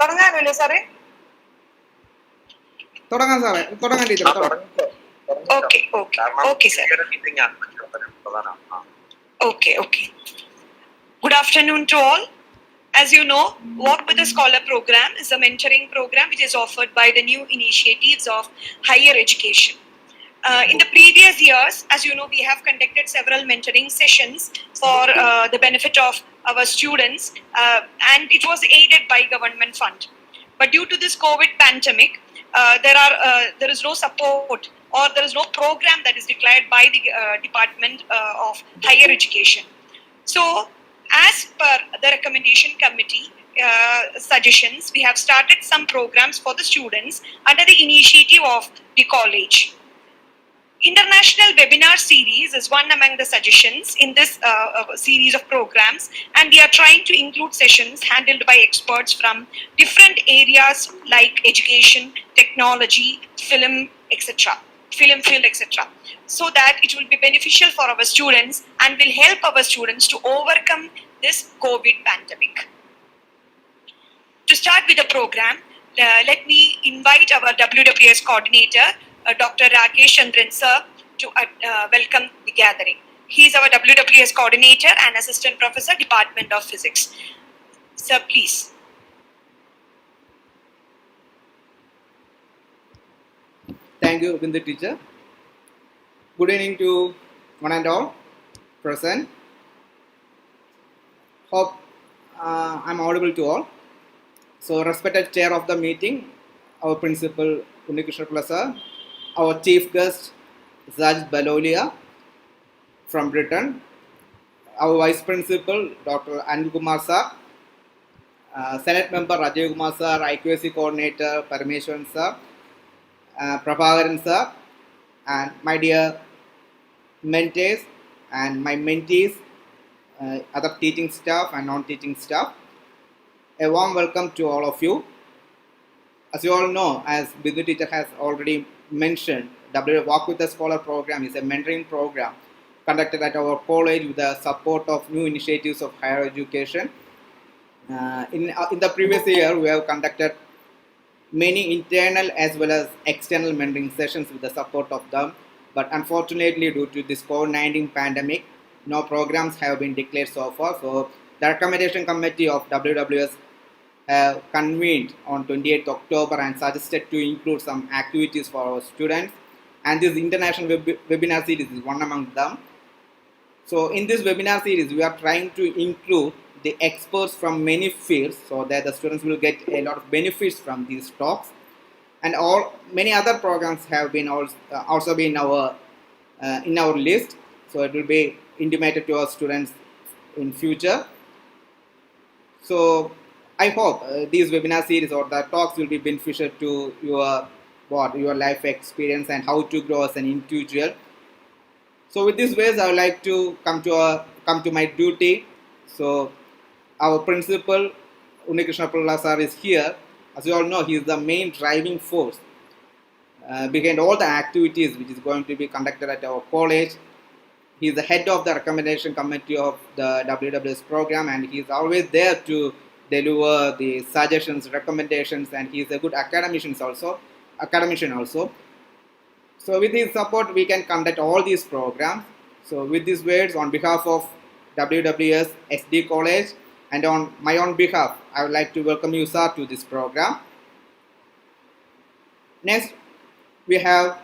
തുടങ്ങാനല്ലേ സാറേ? തുടങ്ങാം സാറേ, തുടങ്ങാൻ teacher. Okay, sir. Okay. Good afternoon to all. As you know, Walk with a Scholar program is a mentoring program which is offered by the new initiatives of higher education. In the previous years, as you know, we have conducted several mentoring sessions for the benefit of our students, and it was aided by government fund. But due to this COVID pandemic, there is no support or there is no program that is declared by the Department of Higher Education. So, as per the recommendation committee suggestions, we have started some programs for the students under the initiative of the college. International webinar series is one among the suggestions in this series of programs, and we are trying to include sessions handled by experts from different areas like education, technology, film field, etc., so that it will be beneficial for our students and will help our students to overcome this COVID pandemic. To start with the program, let me invite our WWS coordinator, Dr. Rakesh Chandran sir, to welcome the gathering. He is our WWS coordinator and assistant professor, Department of Physics. Sir, please. Thank you, Bindu teacher. Good evening to one and all present. Hope I'm audible to all. So, respected chair of the meeting, our principal Untitled Chapter, our chief guest Sajjid Balolia from Britain, our vice principal Dr. Anil Kumar sir, Senate member Rajiv Kumar sir, IQAC coordinator Parameshwaran sir, Prabhakaran sir, and my dear mentors and my mentees, other teaching staff and non-teaching staff. A warm welcome to all of you. As you all know, as Bindu teacher has already mentioned, Walk with the Scholar program is a mentoring program conducted at our college with the support of new initiatives of higher education. In the previous year, we have conducted many internal as well as external mentoring sessions with the support of them. But unfortunately, due to this COVID-19 pandemic, no programs have been declared so far. So the recommendation committee of WWS have convened on 28th October and suggested to include some activities for our students. And this international webinar series is one among them. So in this webinar series, we are trying to include the experts from many fields so that the students will get a lot of benefits from these talks. And many other programs have been also been in our list. So it will be intimated to our students in future. So I hope these webinar series or the talks will be beneficial to your life experience and how to grow as an individual. So with these ways, I would like to come to my duty. So our principal Untitled Chapter sir is here. As you all know, he is the main driving force behind all the activities which is going to be conducted at our college. He is the head of the recommendation committee of the WWS program, and he is always there to deliver the suggestions, recommendations, and he is a good academician also. So with his support, we can conduct all these programs. So with these words, on behalf of WWS S.D College and on my own behalf, I would like to welcome you, sir, to this program. Next, we have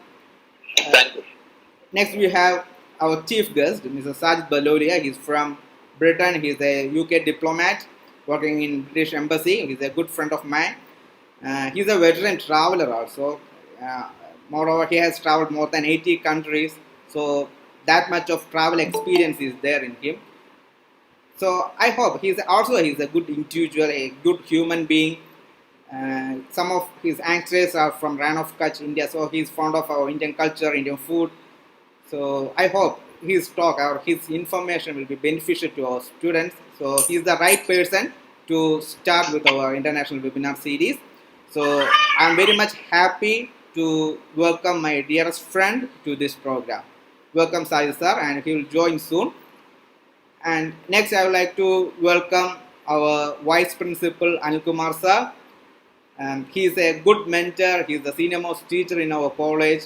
our chief guest, Mr. Sajjid Balolia. He's from Britain. He's a UK diplomat working in British Embassy. He's a good friend of mine. He's a veteran traveler also. Moreover, he has traveled more than 80 countries. So that much of travel experience is there in him. So I hope he's a good individual, a good human being. Some of his ancestors are from Ran of Kutch, India. So he's fond of our Indian culture, Indian food. So I hope his talk or his information will be beneficial to our students. So he's the right person to start with our international webinar series. So I'm very much happy to welcome my dearest friend to this program. Welcome Sajjid sir, and he will join soon. And next I would like to welcome our vice principal Anil Kumar sir. He is a good mentor. He is the senior most teacher in our college.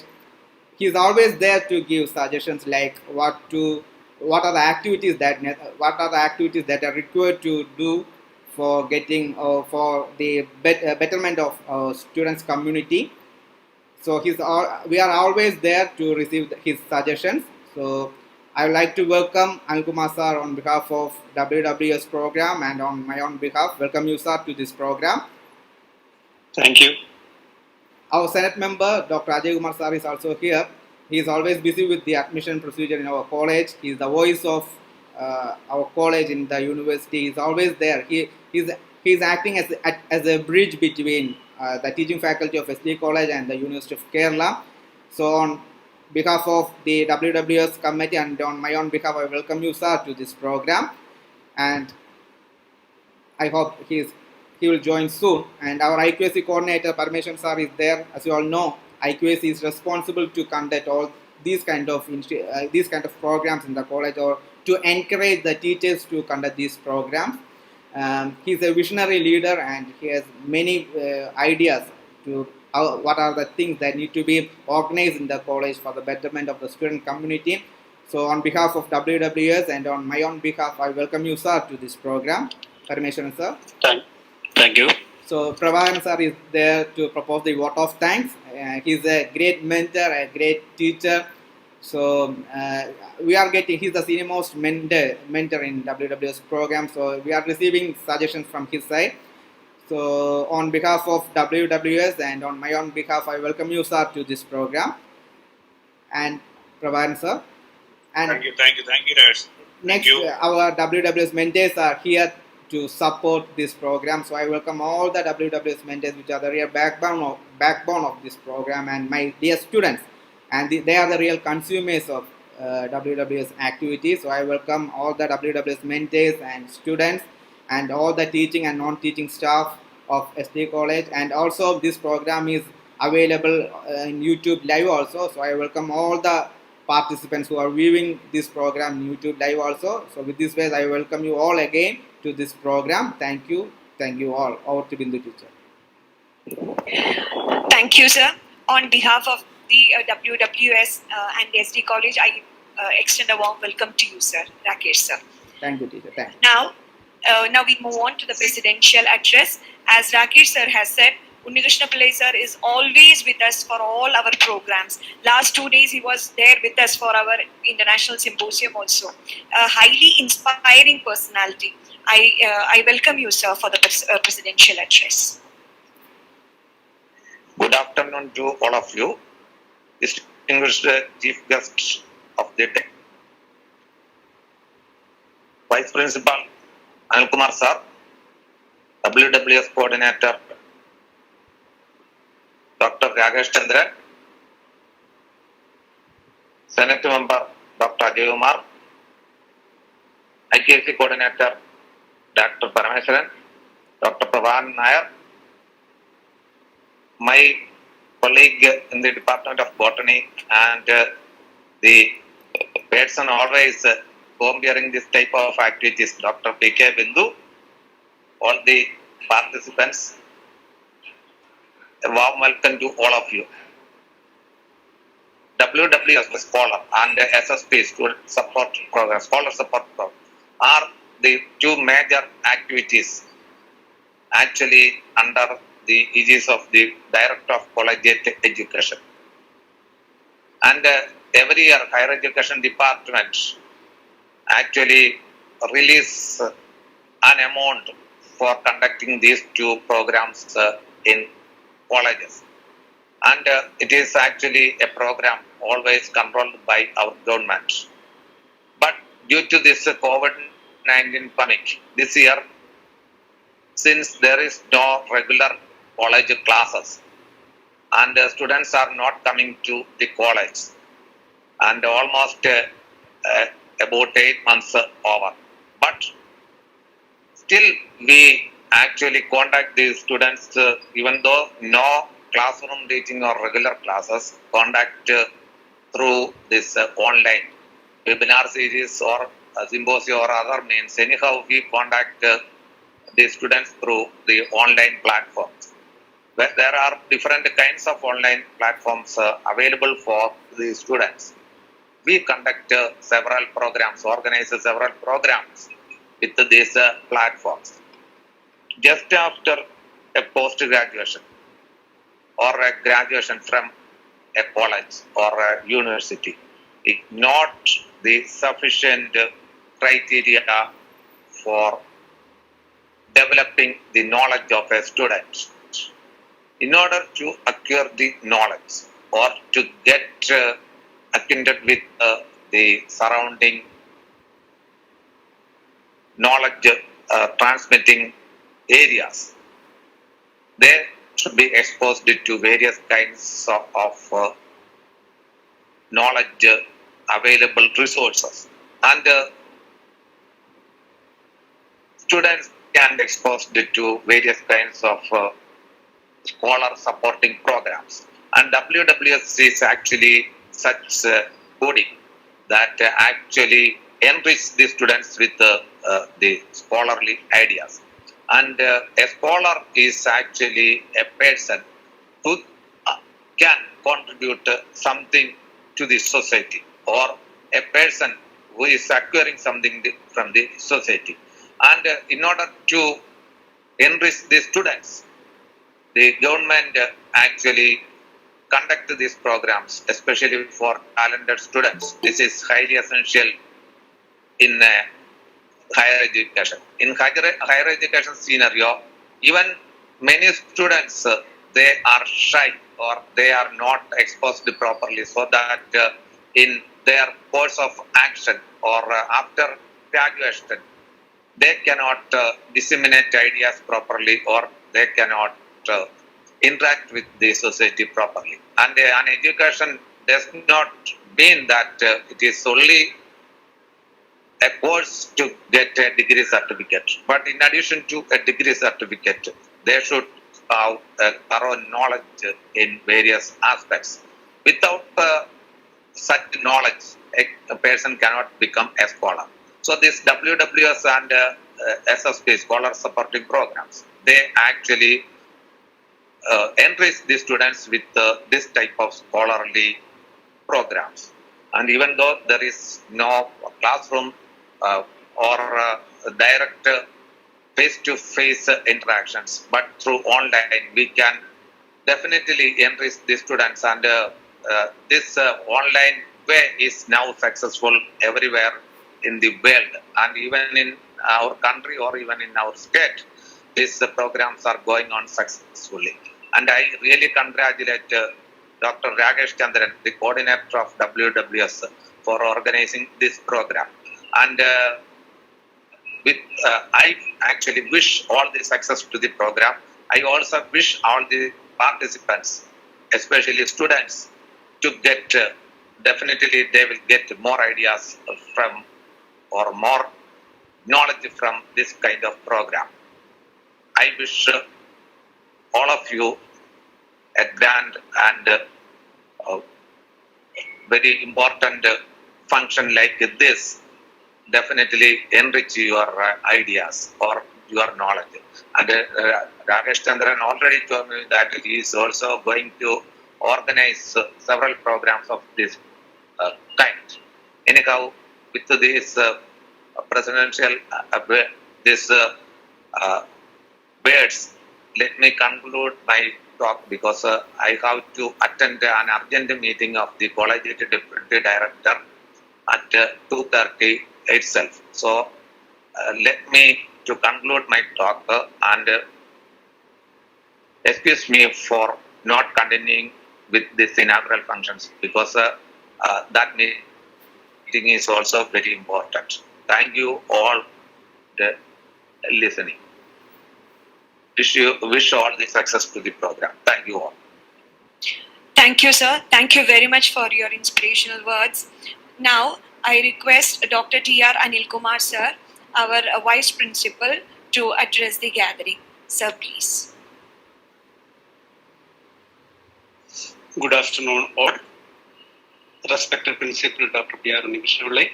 He is always there to give suggestions like what are the activities that are required to do for getting for the betterment of students community. So we are always there to receive his suggestions. So I would like to welcome Ankumar sir on behalf of WWS program and on my own behalf. Welcome you, sir, to this program. Thank you. Our Senate member, Dr. Ajay Kumar sir, is also here. He is always busy with the admission procedure in our college. He is the voice of our college in the university. He is always there. He is acting as a bridge between the teaching faculty of S.D College and the University of Kerala. So on behalf of the WWS committee and on my own behalf, I welcome you, sir, to this program. And I hope he will join soon. And our IQAC coordinator, Parmeshwar sir, is there. As you all know, IQAC is responsible to conduct all these kind of programs in the college, or to encourage the teachers to conduct these programs. He's a visionary leader and he has many ideas to what are the things that need to be organized in the college for the betterment of the student community. So on behalf of WWS and on my own behalf, I welcome you, sir, to this program. Parmeshwaran sir. Thank you. So Prabharan sir is there to propose the vote of thanks. He's a great mentor, a great teacher. So he's the senior most mentor in WWS program. So we are receiving suggestions from his side. So on behalf of WWS and on my own behalf, I welcome you, sir, to this program. And Prabharan sir. And Thank you, Raj. Next, our WWS mentors are here to support this program. So I welcome all the WWS mentors, which are the real backbone of this program, and my dear students. And they are the real consumers of WWS activities. So I welcome all the WWS mentors and students and all the teaching and non-teaching staff of S.D College. And also this program is available in YouTube live also. So I welcome all the participants who are viewing this program in YouTube live also. So with this way, I welcome you all again to this program. Thank you all. Over to Bindu teacher. Thank you, sir. On behalf of the WWS and S.D College, I extend a warm welcome to you, sir. Rakesh, sir. Thank you, teacher. Thank you. Now we move on to the presidential address. As Rakesh sir has said, Unnikrishna Pillai sir is always with us for all our programs. Last 2 days he was there with us for our international symposium also. A highly inspiring personality. I welcome you, sir, for the presidential address. Good afternoon to all of you, distinguished chief guests of the day. Vice Principal Anil Kumar sir, WWS Coordinator Dr. Rakesh Chandra, Senate Member Dr. Ajay Kumar, IQAC Coordinator Dr. Parameshwaran, Dr. Prabhan Nair, my colleague in the Department of Botany, and the person always co-bearing this type of activities, Dr. P.K. Bindu, all the participants, a warm welcome to all of you. WWS Scholar and SSP Scholar Support Program are the two major activities actually under the aegis of the Director of Collegiate Education. And every year Higher Education Department actually release an amount for conducting these two programs in colleges. And it is actually a program always controlled by our government. But due to this COVID-19 pandemic, this year, since there is no regular college classes and students are not coming to the college, and almost about 8 months over. But still we actually contact the students, even though no classroom teaching or regular classes, contact through this online webinar series or symposium or other means. Anyhow, we contact the students through the online platforms. where there are different kinds of online platforms available for the students. We conduct several programs, organize several programs with these platforms. Just after a post-graduation or a graduation from a college or a university, is not the sufficient criteria for developing the knowledge of a student. In order to acquire the knowledge or to get acquainted with the surrounding knowledge transmitting areas, they should be exposed to various kinds of knowledge available resources, and students can be exposed to various kinds of scholar supporting programs, and WWS is actually such a body that actually enrich the students with the scholarly ideas. And a scholar is actually a person who can contribute something to the society, or a person who is acquiring something from the society. And in order to enrich the students, the government actually conduct these programs, especially for talented students. This is highly essential in higher education. In higher education scenario, even many students, they are shy or they are not exposed properly, so that in their course of action or after graduation, they cannot disseminate ideas properly, or they cannot interact with the society properly. And an education does not mean that it is only a course to get a degree certificate. But in addition to a degree certificate, they should have a thorough knowledge in various aspects. Without such knowledge, a person cannot become a scholar. So this WWS and SSP, Scholar Supporting Programs, they actually enrich the students with this type of scholarly programs. And even though there is no classroom or direct face-to-face interactions, but through online, we can definitely enrich the students. And this online way is now successful everywhere in the world, and even in our country or even in our state, these programs are going on successfully. And I really congratulate Dr. Rakesh Chandran, the coordinator of WWS, for organizing this program. And I actually wish all the success to the program. I also wish all the participants, especially students, to get, definitely they will get more ideas from, or more knowledge from this kind of program. I wish all of you a grand and very important function like this definitely enrich your ideas or your knowledge. And Rakesh Chandran already told me that he is also going to organize several programs of this kind. Anyhow, with this presidential this words, let me conclude my talk, because I have to attend an urgent meeting of the collegiate deputy director at 2:30 itself. So let me to conclude my talk and excuse me for not continuing with this inaugural functions, because that meeting is also very important. Thank you all the listening. Wish all the success to the program. Thank you all. Thank you, sir. Thank you very much for your inspirational words. Now, I request Dr. T.R. Anil Kumar, sir, our Vice Principal, to address the gathering. Sir, please. Good afternoon, all. Respected Principal Dr. P.R. Unnikrishna,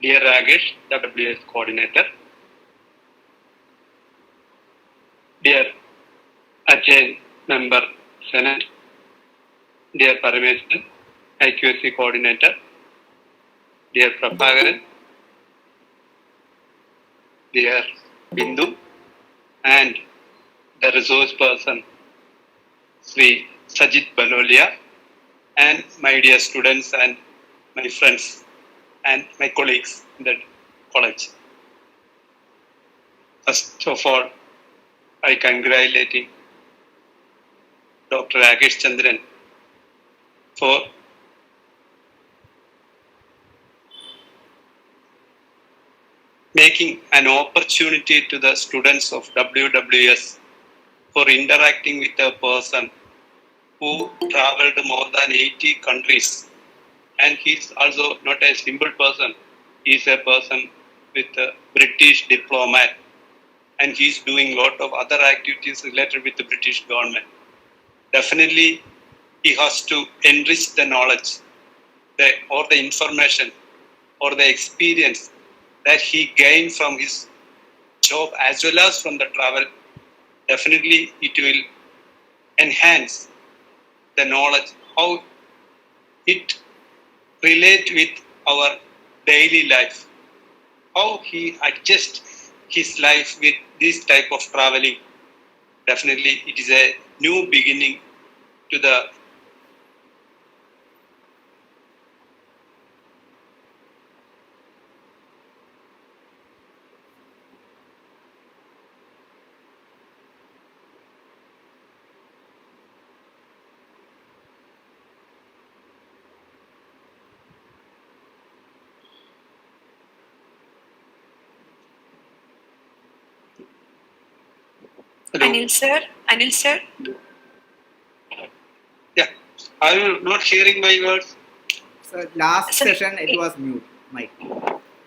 dear Rakesh, WWS Coordinator, dear Chair Member Senate, dear Parameshwar, IQSC Coordinator, dear Prabhakaran, dear Bindu, and the resource person, Sri Sajjid Balolia, and my dear students and my friends and my colleagues in the college. First of all, I congratulating Dr. Rakesh Chandran for making an opportunity to the students of WWS for interacting with a person who traveled more than 80 countries. And he's also not a simple person. He's a person with a British diplomat. And he's doing a lot of other activities related with the British government. Definitely, he has to enrich the knowledge or the information or the experience that he gained from his job as well as from the travel. Definitely, it will enhance the knowledge, how it relates with our daily life, how he adjusts his life with this type of traveling. Definitely, it is a new beginning to the Anil sir. Yeah, are you not hearing my words? So last Sir, session it was mute, Mike.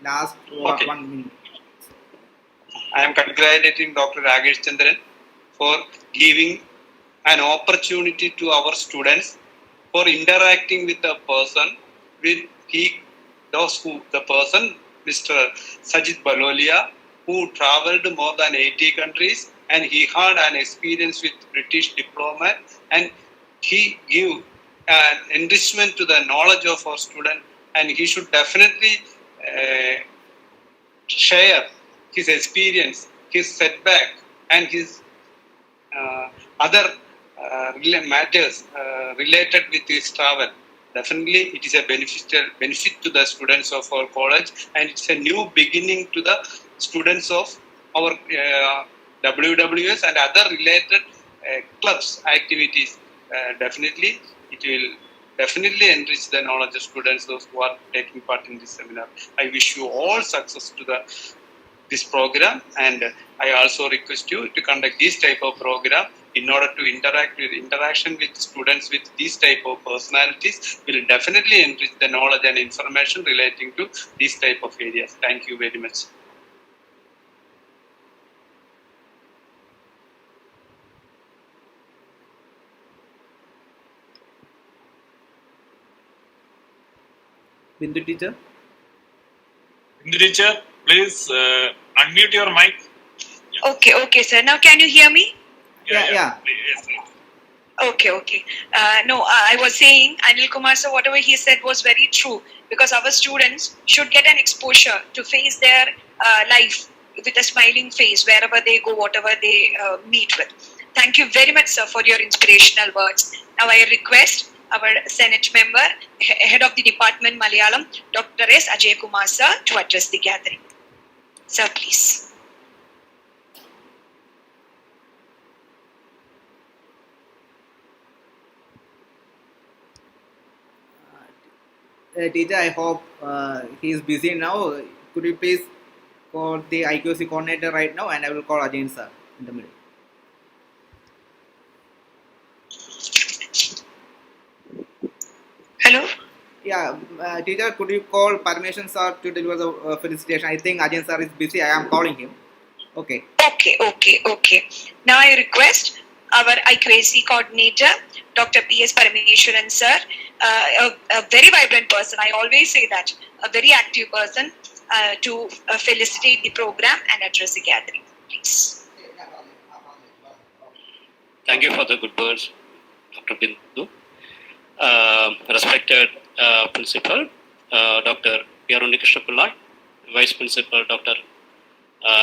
Last Okay. 1 minute. I am congratulating Dr. Rakesh Chandran for giving an opportunity to our students for interacting with a person with the person, Mr. Sajjid Balolia, who traveled more than 80 countries and he had an experience with British diplomat and he gave an enrichment to the knowledge of our student and he should definitely share his experience, his setback and his other matters related with his travel. Definitely, it is a benefit to the students of our college, and it's a new beginning to the students of our WWS and other related clubs activities. Definitely, it will definitely enrich the knowledge of students those who are taking part in this seminar. I wish you all success to this program, and I also request you to conduct this type of program in order to interaction with students with these type of personalities will definitely enrich the knowledge and information relating to these type of areas. Thank you very much. Bindu teacher. Hindu teacher, please unmute your mic. Okay, sir. Now can you hear me? Yeah. Yes, yes. Okay. No, I was saying, Anil Kumar sir, whatever he said was very true because our students should get an exposure to face their life with a smiling face wherever they go, whatever they meet with. Thank you very much, sir, for your inspirational words. Now I request our Senate member, Head of the Department Malayalam, Dr. S. Ajay Kumar sir, to address the gathering. Sir, please. Teacher, I hope he is busy now. Could you please call the IQC coordinator right now, and I will call Ajay sir in the middle. Hello? Yeah, teacher, could you call Parmeshwar sir to deliver the felicitation? I think Ajay sir is busy. I am calling him. Okay. Okay. Now I request our IQAC coordinator, Dr. P.S. Parameshwaran sir, a very vibrant person, I always say that, a very active person, to felicitate the program and address the gathering, please. Thank you for the good words, Dr. Bindu. Respected Principal, Dr. P.R. Unnikrishna, Vice Principal, Dr.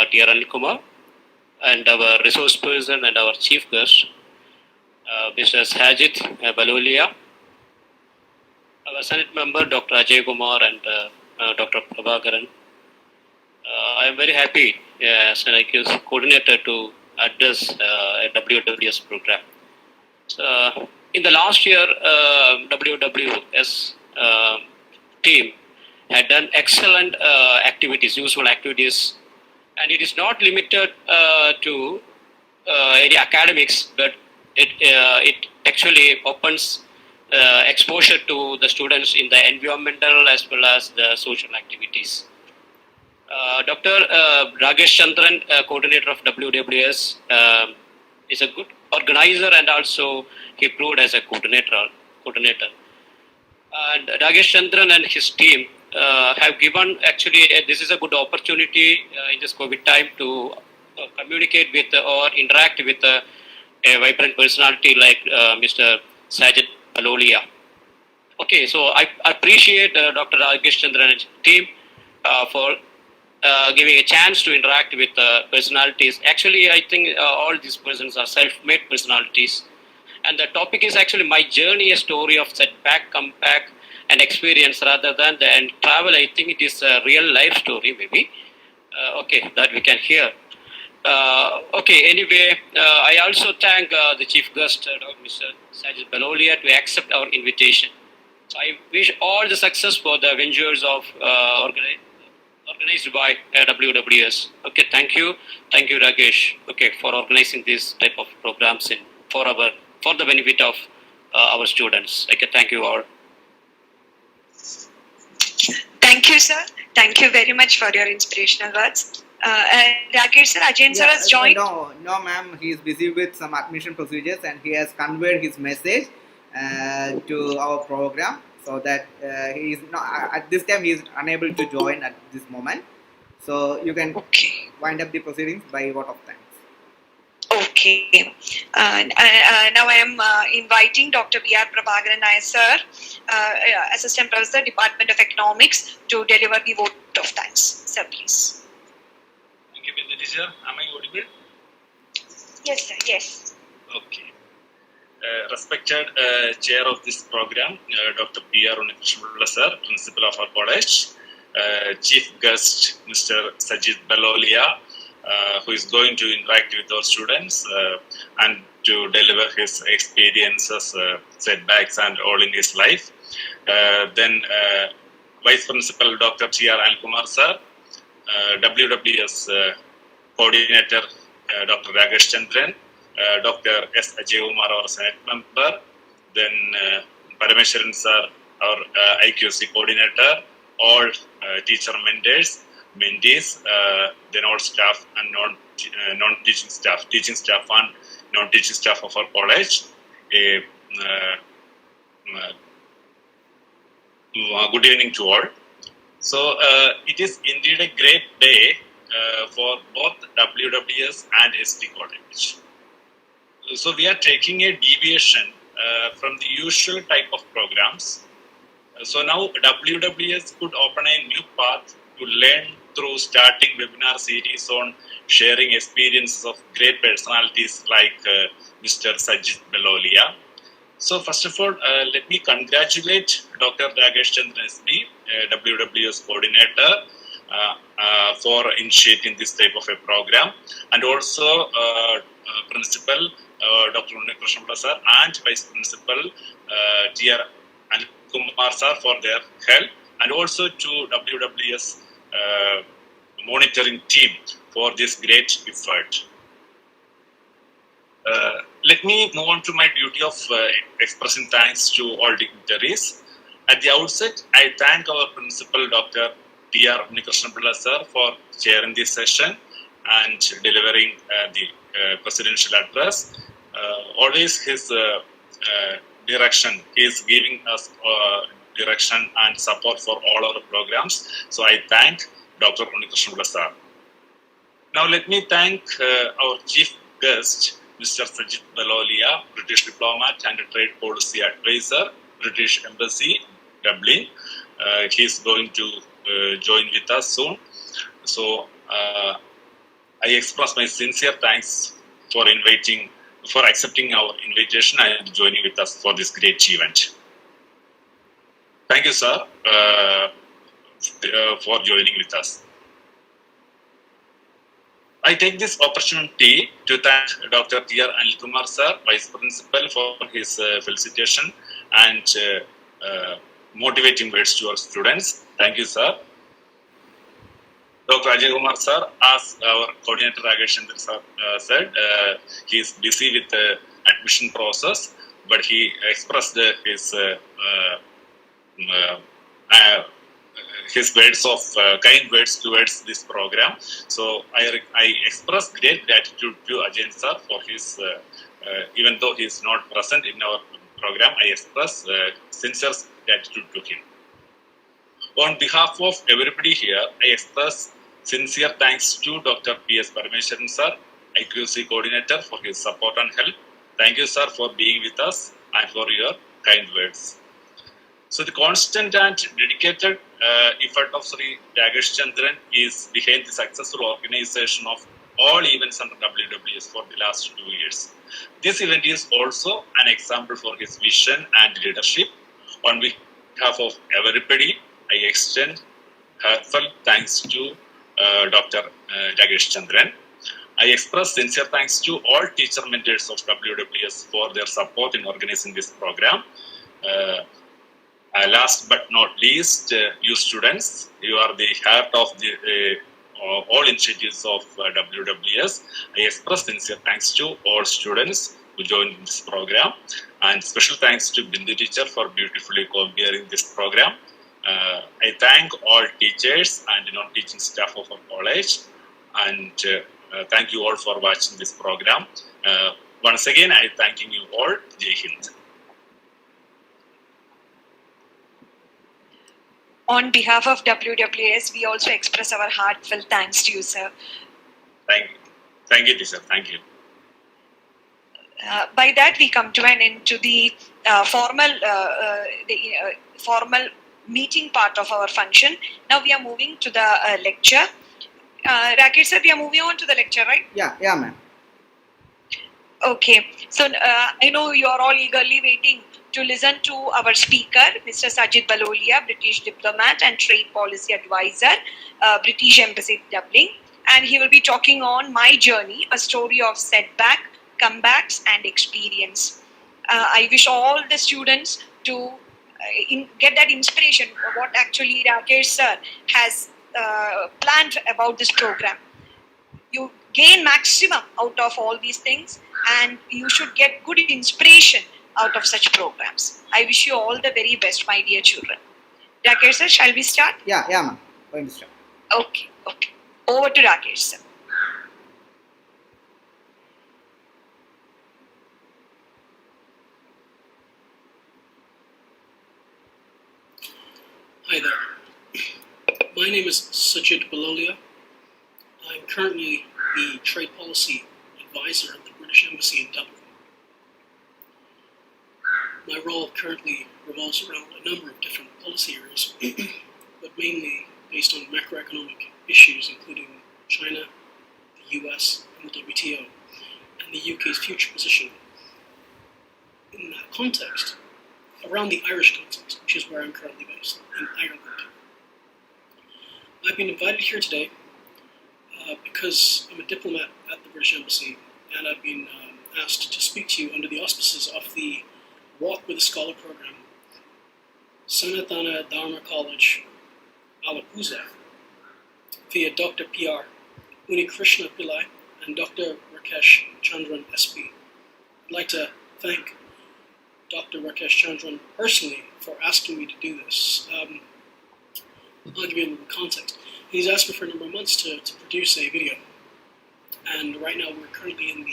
T.R. Anil, and our resource person and our chief guest, Mr. Sajjid Balolia, our Senate member, Dr. Ajay Kumar, and Dr. Prabhakaran. I am very happy as an IQ's coordinator to address a WWS program. So, in the last year, WWS team had done excellent activities, useful activities, and it is not limited to any academics, but it actually opens exposure to the students in the environmental as well as the social activities. Dr. Ragesh Chandran, coordinator of WWS, is a good organizer and also he proved as a coordinator. And Ragesh Chandran and his team have given this is a good opportunity in this COVID time to communicate with or interact with a vibrant personality like Mr. Sajjid Balolia. Okay, so I appreciate Dr. Ragesh Chandran and his team for giving a chance to interact with personalities. Actually, I think all these persons are self-made personalities. And the topic is actually my journey, a story of setback, comeback, and experience rather than the end travel. I think it is a real life story, maybe. Okay, that we can hear. Okay, anyway, I also thank the chief guest, Mr. Sajjid Balolia, to accept our invitation. So I wish all the success for the ventures of organized by WWS. Okay, thank you, Rakesh. Okay, for organizing this type of programs for the benefit of our students. Okay, thank you all. Thank you, sir. Thank you very much for your inspirational words. Rakesh sir, Ajay sir has joined. No, ma'am. He is busy with some admission procedures, and he has conveyed his message to our program. So that he is not at this time he is unable to join at this moment. So you can wind up the proceedings by vote of thanks. Okay. Now I am inviting Dr. B.R. Prabhakaran Nair sir, Assistant Professor, Department of Economics, to deliver the vote of thanks. Sir, please. Thank you, Mr. Teacher. Am I audible? Yes, sir. Yes. Okay. Respected chair of this program, Dr. P.R. Unnikrishna sir, principal of our college, chief guest, Mr. Sajjid Balolia, who is going to interact with our students and to deliver his experiences, setbacks, and all in his life. Then, Vice Principal Dr. T.R. Anil sir, WWS coordinator Dr. Ragesh Chandran, Dr. S. Ajay Kumar, our Senate member, then Parameshwaran sir, our IQC coordinator, all teacher mentors, mentees, then all staff and non-teaching staff, teaching staff and non-teaching staff of our college. Good evening to all. So it is indeed a great day for both WWS and S.D College. So we are taking a deviation from the usual type of programs. So now WWS could open a new path to learn through starting webinar series on sharing experiences of great personalities like Mr. Sajjid Balolia. So first of all, let me congratulate Dr. Ragesh Chandran S.D., WWS coordinator, for initiating this type of a program, and also Principal Dr. Unnikrishna sir and Vice Principal T.R. Anil sir for their help, and also to WWS monitoring team for this great effort. Let me move on to my duty of expressing thanks to all dignitaries. At the outset, I thank our Principal Dr. T.R. Unnikrishna sir for chairing this session and delivering the presidential address. Always his direction, he is giving us direction and support for all our programs. So I thank Dr. Unnikrishna sir. Now let me thank our chief guest, Mr. Sajjid Balolia, British Diplomat and Trade Policy Advisor, British Embassy, Dublin. He is going to join with us soon. So I express my sincere thanks for accepting our invitation and joining with us for this great event. Thank you, sir, for joining with us. I take this opportunity to thank Dr. T.R. Anil Kumar, sir, Vice Principal, for his felicitation and motivating words to our students. Thank you, sir. Dr. Ajay Kumar, sir, as our coordinator Rakesh Chandra sir said, he is busy with the admission process, but he expressed his words of kind words towards this program. So I express great gratitude to Ajay sir for his, even though he is not present in our program, I express sincere gratitude to him. On behalf of everybody here, I express sincere thanks to Dr. P.S. Parameswaran sir, IQC coordinator, for his support and help. Thank you, sir, for being with us and for your kind words. So the constant and dedicated effort of Sri Rakesh Chandran is behind the successful organization of all events under WWS for the last 2 years. This event is also an example for his vision and leadership. On behalf of everybody, I extend heartfelt thanks to Dr. Rakesh Chandran. I express sincere thanks to all teacher mentors of WWS for their support in organizing this program. Last but not least, you students, you are the heart of the all initiatives of WWS. I express sincere thanks to all students who joined this program, and special thanks to Bindu teacher for beautifully co-bearing this program. I thank all teachers and non-teaching staff of our college, and thank you all for watching this program. Once again, I thanking you all. Jai Hind. On behalf of WWS, we also express our heartfelt thanks to you, sir. Thank you. Thank you, teacher. Thank you. By that, we come to an end to the formal meeting part of our function. Now we are moving to the lecture. Rakesh sir, we are moving on to the lecture, right? Yeah, ma'am. Okay. So I know you are all eagerly waiting to listen to our speaker, Mr. Sajjid Balolia, British Diplomat and Trade Policy Advisor, British Embassy, Dublin. And he will be talking on my journey, a story of setback, comebacks and experience. I wish all the students to get that inspiration of what actually Rakesh sir has planned about this program. You gain maximum out of all these things, and you should get good inspiration out of such programs. I wish you all the very best, my dear children. Rakesh sir, shall we start? Yeah, ma'am. Going to start. Okay. Over to Rakesh sir. Hi there. My name is Sajjid Balolia. I'm currently the Trade Policy Advisor at the British Embassy in Dublin. My role currently revolves around a number of different policy areas, but mainly based on macroeconomic issues including China, the US, and the WTO, and the UK's future position. In that context, around the Irish context, which is where I'm currently based, in Ireland. I've been invited here today because I'm a diplomat at the British Embassy, and I've been asked to speak to you under the auspices of the Walk with a Scholar program, Sanatana Dharma College, Alappuzha, via Dr. P.R. Unikrishna Pillai and Dr. Rakesh Chandran SP. I'd like to thank Dr. Rakesh Chandran personally for asking me to do this. I'll give you a little context. He's asked me for a number of months to produce a video, and right now we're currently in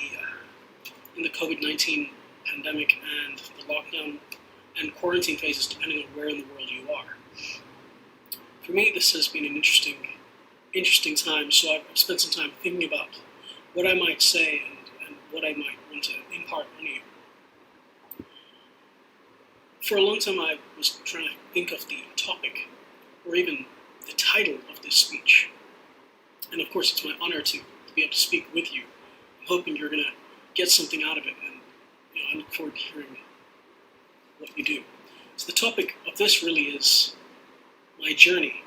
the COVID-19 pandemic and the lockdown and quarantine phases, depending on where in the world you are. For me, this has been an interesting time. So I've spent some time thinking about what I might say and what I might want to impart on you. For a long time, I was trying to think of the topic or even the title of this speech. And of course, it's my honor to be able to speak with you. I'm hoping you're going to get something out of it, and I look forward to hearing what you do. So the topic of this really is my journey.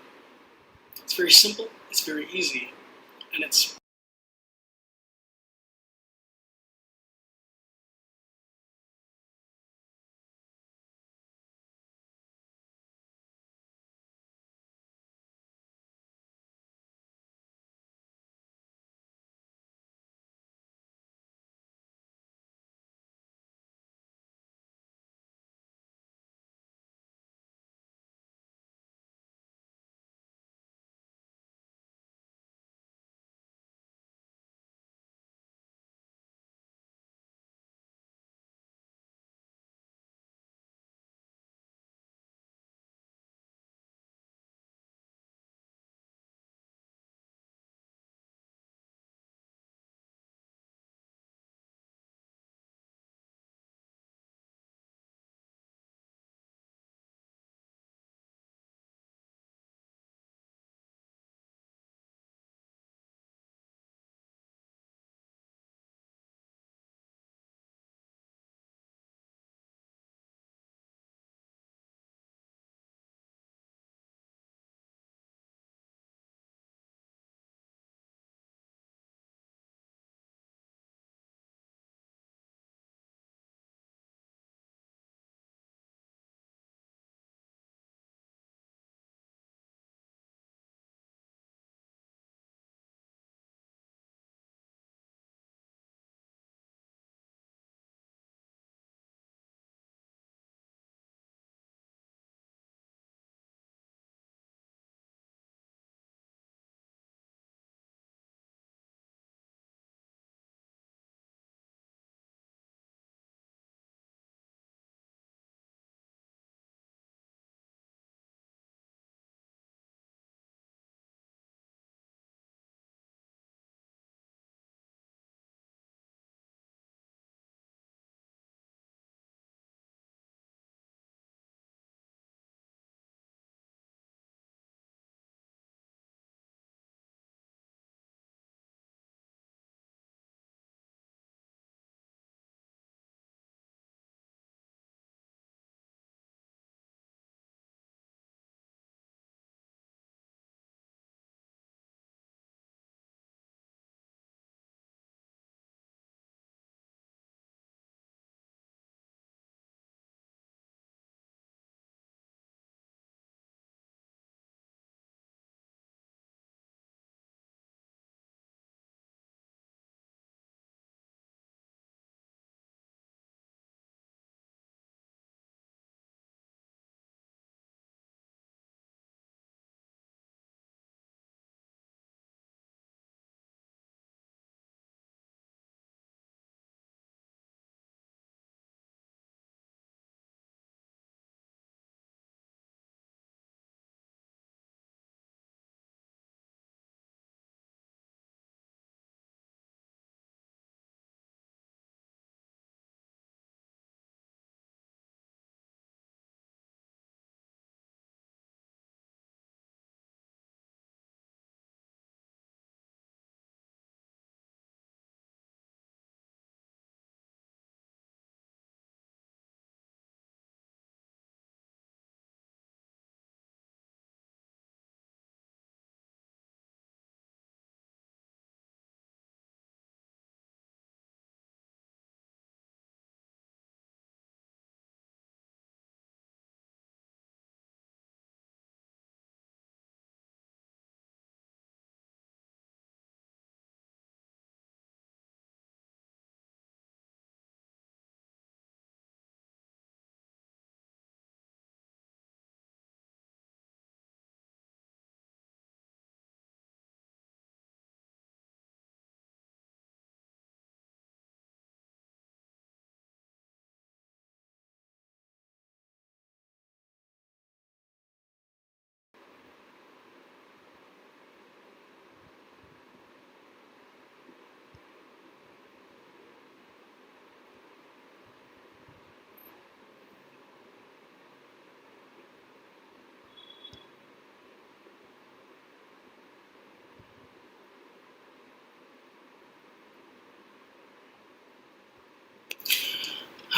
It's very simple, it's very easy, and it's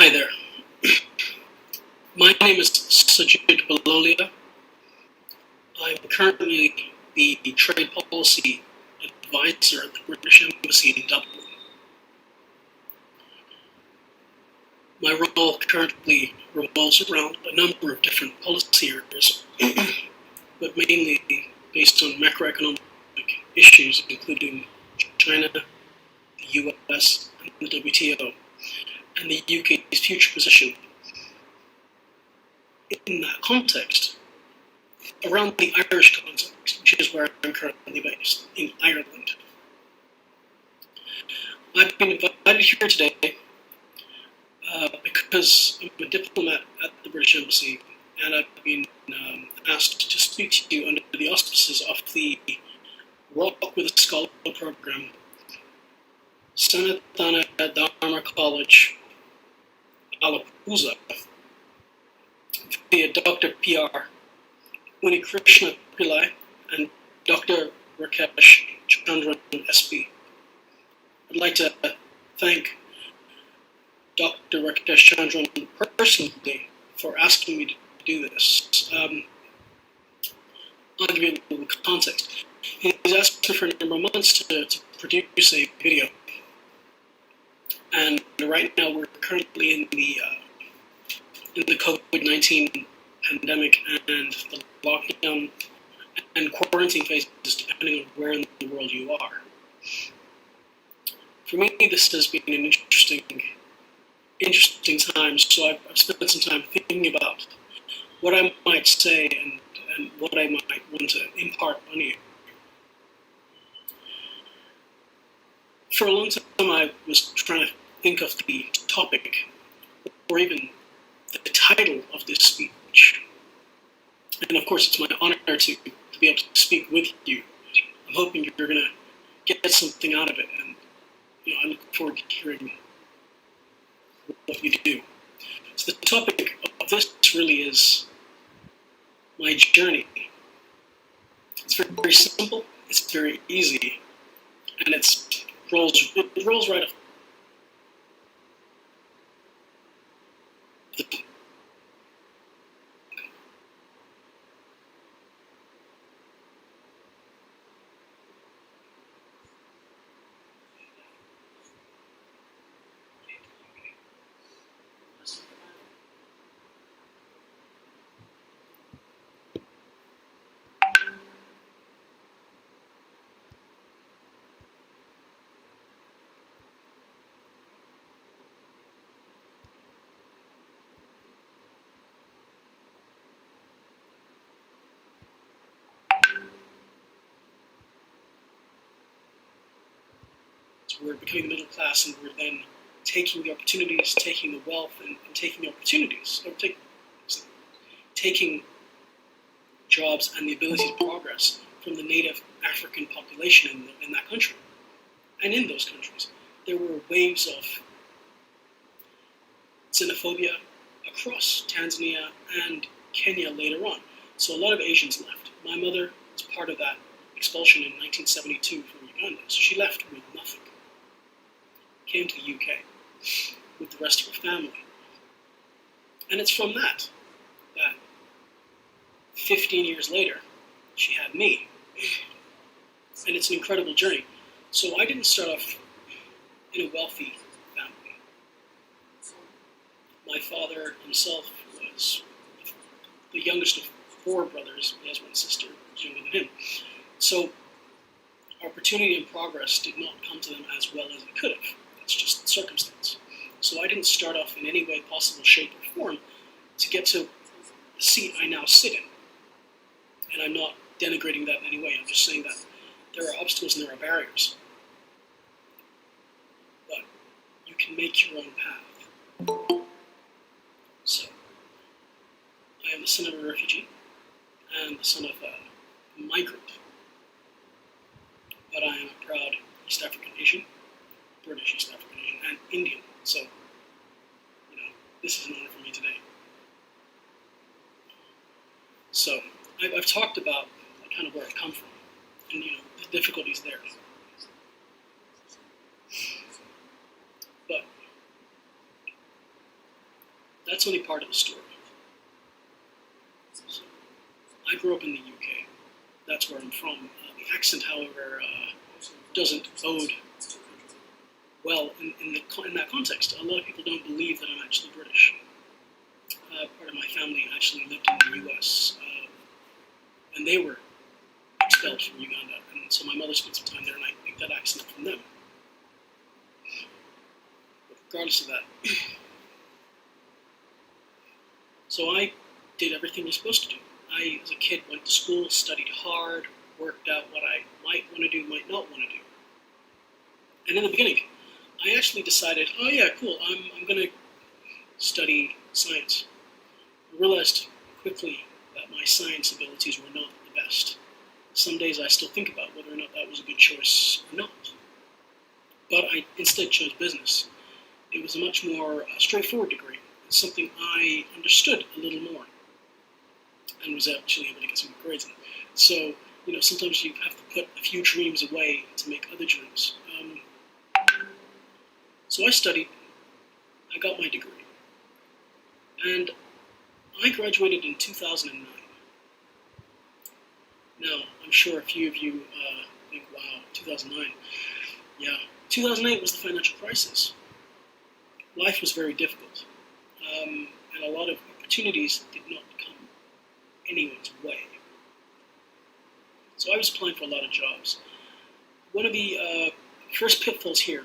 Hi there. My name is Sajjid Balolia. I'm currently the trade policy advisor at the British Embassy in Dublin. My role currently revolves around a number of different policy areas, but mainly based on macroeconomic issues, including China, the US, and the WTO, and the UK's future position. In that context, around the Irish context, which is where I'm currently based, in Ireland. I've been invited here today because I'm a diplomat at the British Embassy, and I've been asked to speak to you under the auspices of the Walk with a Scholar program, Sanatana Dharma College, Alapuza, via Dr. P.R. Unikrishna Pillai and Dr. Rakesh Chandran S.P. I'd like to thank Dr. Rakesh Chandran personally for asking me to do this. I'll give you a little context. He's asked me for a number of months to produce a video. And right now we're currently in the COVID-19 pandemic and the lockdown and quarantine phases, depending on where in the world you are. For me, this has been an interesting time, so I've spent some time thinking about what I might say and what I might want to impart on you. For a long time, I was trying to think of the topic, or even the title of this speech. And of course, it's my honor to be able to speak with you. I'm hoping you're going to get something out of it, and I look forward to hearing what you do. So the topic of this really is my journey. It's very simple, it's very easy, and it rolls right off. We're becoming middle class, and we're then taking the opportunities, taking the wealth, and taking the opportunities, or taking jobs and the ability to progress from the native African population in that country. And in those countries, there were waves of xenophobia across Tanzania and Kenya later on. So a lot of Asians left. My mother was part of that expulsion in 1972 from Uganda. So she left with nothing. Came to the UK with the rest of her family. And it's from that 15 years later, she had me. And it's an incredible journey. So I didn't start off in a wealthy family. My father himself was the youngest of 4 brothers. He has one sister who's younger than him. So opportunity and progress did not come to them as well as it could have. That's just circumstance. So I didn't start off in any way possible, shape, or form to get to the seat I now sit in. And I'm not denigrating that in any way. I'm just saying that there are obstacles and there are barriers. But you can make your own path. So, I am the son of a refugee and the son of a migrant. But I am a proud East African Asian, British East African Asian, and Indian. So, this is an honor for me today. So, I've talked about kind of where I come from, and the difficulties there. But that's only part of the story. So, I grew up in the UK. That's where I'm from. The accent, however, doesn't bode well in that context. A lot of people don't believe that I'm actually British. Part of my family actually lived in the US when they were expelled from Uganda, and so my mother spent some time there, and I picked that accent from them. But regardless of that, so I did everything you're supposed to do. I, as a kid, went to school, studied hard, worked out what I might want to do, might not want to do. And in the beginning, I actually decided, oh yeah, cool, I'm going to study science. I realized quickly that my science abilities were not the best. Some days I still think about whether or not that was a good choice or not. But I instead chose business. It was a much more straightforward degree. It's something I understood a little more and was actually able to get some good grades in. So, sometimes you have to put a few dreams away to make other dreams. So I studied, I got my degree, and I graduated in 2009. Now, I'm sure a few of you think, wow, 2009. Yeah, 2008 was the financial crisis. Life was very difficult, and a lot of opportunities did not come anyone's way. So I was applying for a lot of jobs. One of the first pitfalls here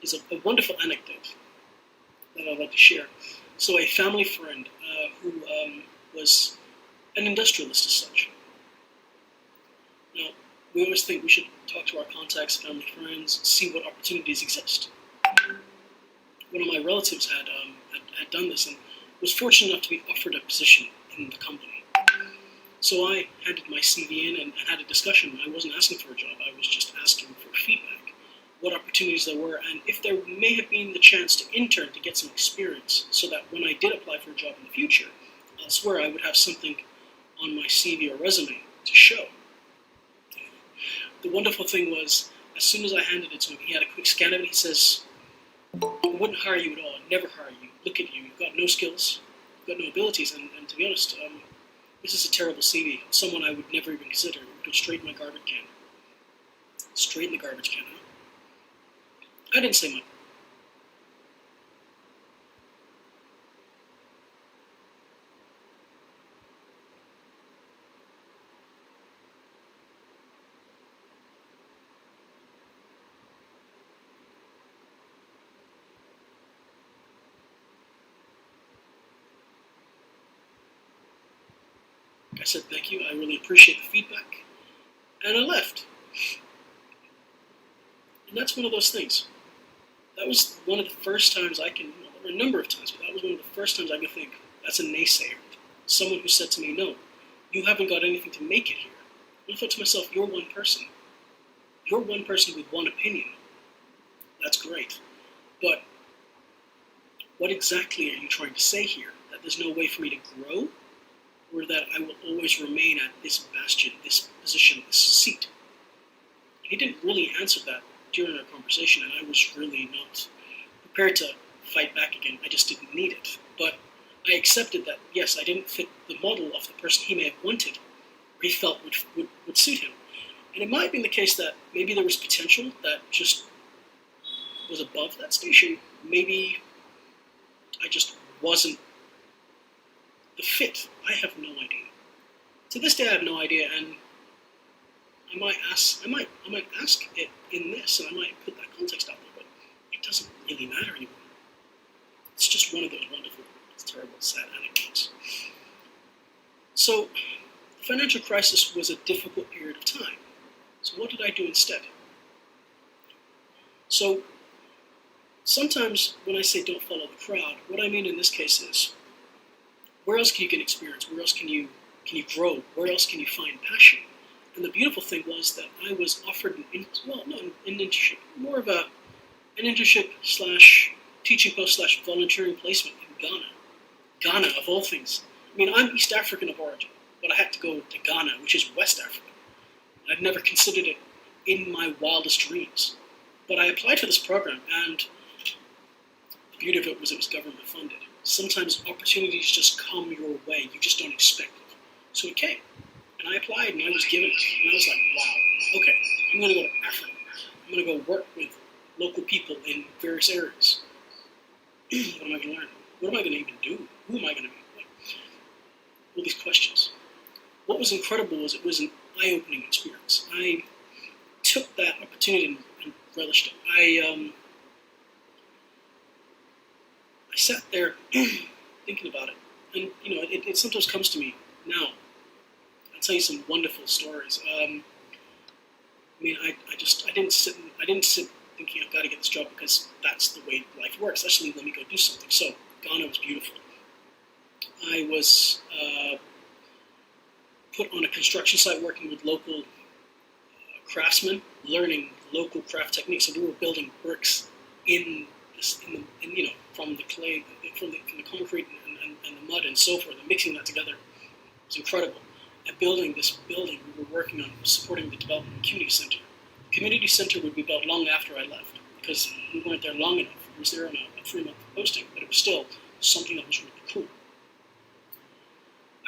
is a wonderful anecdote that I'd like to share. So a family friend who was an industrialist as such. Now, we always think we should talk to our contacts, family, friends, see what opportunities exist. One of my relatives had done this and was fortunate enough to be offered a position in the company. So I handed my CV in and had a discussion. I wasn't asking for a job, I was just asking for feedback, what opportunities there were, and if there may have been the chance to intern to get some experience so that when I did apply for a job in the future, elsewhere, I would have something on my CV or resume to show. The wonderful thing was, as soon as I handed it to him, he had a quick scan of it and he says, I wouldn't hire you at all, I'd never hire you. Look at you, you've got no skills, you've got no abilities, and to be honest, this is a terrible CV. Someone I would never even consider. It would go straight in my garbage can. Straight in the garbage can, huh? I didn't say much. I said thank you, I really appreciate the feedback, and I left. And that's one of those things. That was one of the first times there were a number of times, but that was one of the first times I could think, that's a naysayer. Someone who said to me, no, you haven't got anything to make it here. And I thought to myself, you're one person. You're one person with one opinion. That's great. But what exactly are you trying to say here? That there's no way for me to grow? Or that I will always remain at this bastion, this position, this seat? And he didn't really answer that during our conversation, and I was really not prepared to fight back again. I just didn't need it. But I accepted that, yes, I didn't fit the model of the person he may have wanted, or he felt would suit him. And it might have been the case that maybe there was potential that just was above that station. Maybe I just wasn't the fit. I have no idea. To this day, I have no idea, and I might ask it in this, and I might put that context out there, but it doesn't really matter anymore. It's just one of those wonderful, terrible, sad anecdotes. So, the financial crisis was a difficult period of time. So what did I do instead? So, sometimes when I say don't follow the crowd, what I mean in this case is, where else can you get experience? Where else can you grow? Where else can you find passion? And the beautiful thing was that I was offered an internship, more of an internship / teaching post / volunteering placement in Ghana. Ghana, of all things. I mean, I'm East African of origin, but I had to go to Ghana, which is West Africa. I'd never considered it in my wildest dreams. But I applied for this program, and the beauty of it was government funded. sometimes opportunities just come your way. You just don't expect it. So it came. And I applied and I was given it. And I was like, wow, okay, I'm going to go to Africa. I'm going to go work with local people in various areas. What am I going to learn? What am I going to even do? Who am I going to be? Like, all these questions. What was incredible was it was an eye-opening experience. I took that opportunity and relished it. I sat there thinking about it, and it sometimes comes to me now. I'll tell you some wonderful stories. I didn't sit thinking I've got to get this job because that's the way life works. Actually, let me go do something. So Ghana was beautiful. I was put on a construction site working with local craftsmen, learning local craft techniques. So we were building bricks from the clay, from the concrete and the mud and so forth, and mixing that together was incredible. And building this building, we were working on supporting the development community center. The community center would be built long after I left because we weren't there long enough. I was there on a 3-month posting, but it was still something that was really cool.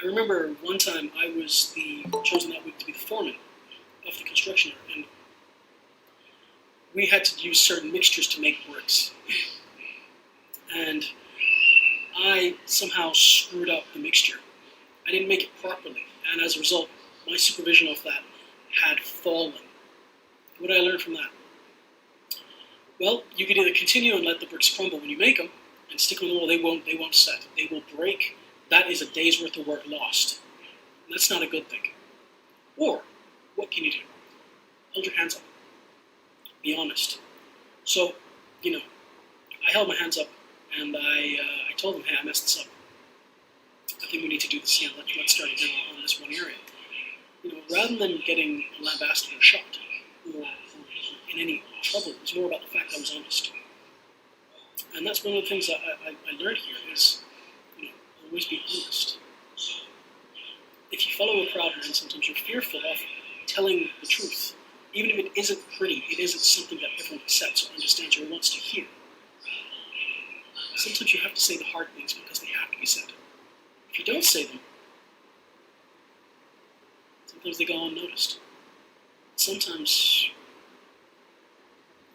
I remember one time I was chosen that week to be the foreman of the construction area, and we had to use certain mixtures to make bricks. And I somehow screwed up the mixture. I didn't make it properly, and as a result, my supervision of that had fallen. What did I learn from that? Well, you could either continue and let the bricks crumble when you make them, and stick them on the wall. They won't set. They will break. That is a day's worth of work lost. And that's not a good thing. Or, what can you do? Hold your hands up. Be honest. So, I held my hands up and I told them, hey, I messed this up. I think we need to do this again. Let's start again on this one area. Rather than getting lambasted or shot or in any trouble, it was more about the fact I was honest. And that's one of the things that I learned here is, always be honest. If you follow a crowd, and sometimes you're fearful of telling the truth, even if it isn't pretty, it isn't something that everyone accepts or understands or wants to hear. Sometimes you have to say the hard things because they have to be said. If you don't say them, sometimes they go unnoticed. Sometimes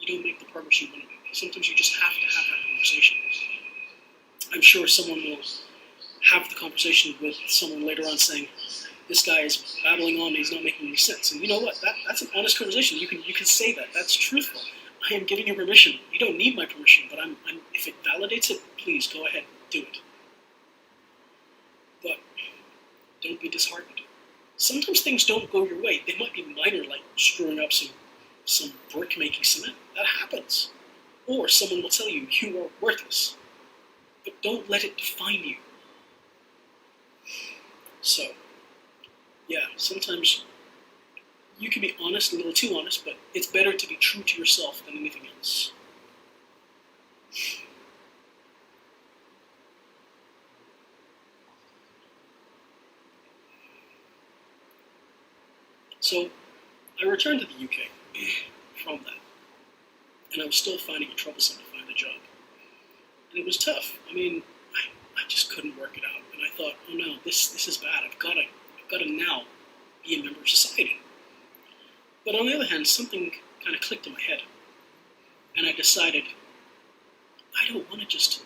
you don't make the progress you want to make. Sometimes you just have to have that conversation. I'm sure someone will have the conversation with someone later on saying, this guy is babbling on and he's not making any sense. And you know what? That's an honest conversation. You can say that. That's truthful. I am giving you permission. You don't need my permission, but if it validates it, please go ahead, do it. But don't be disheartened. Sometimes things don't go your way. They might be minor, like screwing up some brick making cement. That happens. Or someone will tell you you are worthless. But don't let it define you. So, yeah, sometimes you can be honest, a little too honest, but it's better to be true to yourself than anything else. So, I returned to the UK from that, and I was still finding it troublesome to find a job. And it was tough. I just couldn't work it out. And I thought, oh no, this is bad. I've got to now be a member of society. But on the other hand, something kind of clicked in my head. And I decided, I don't want to just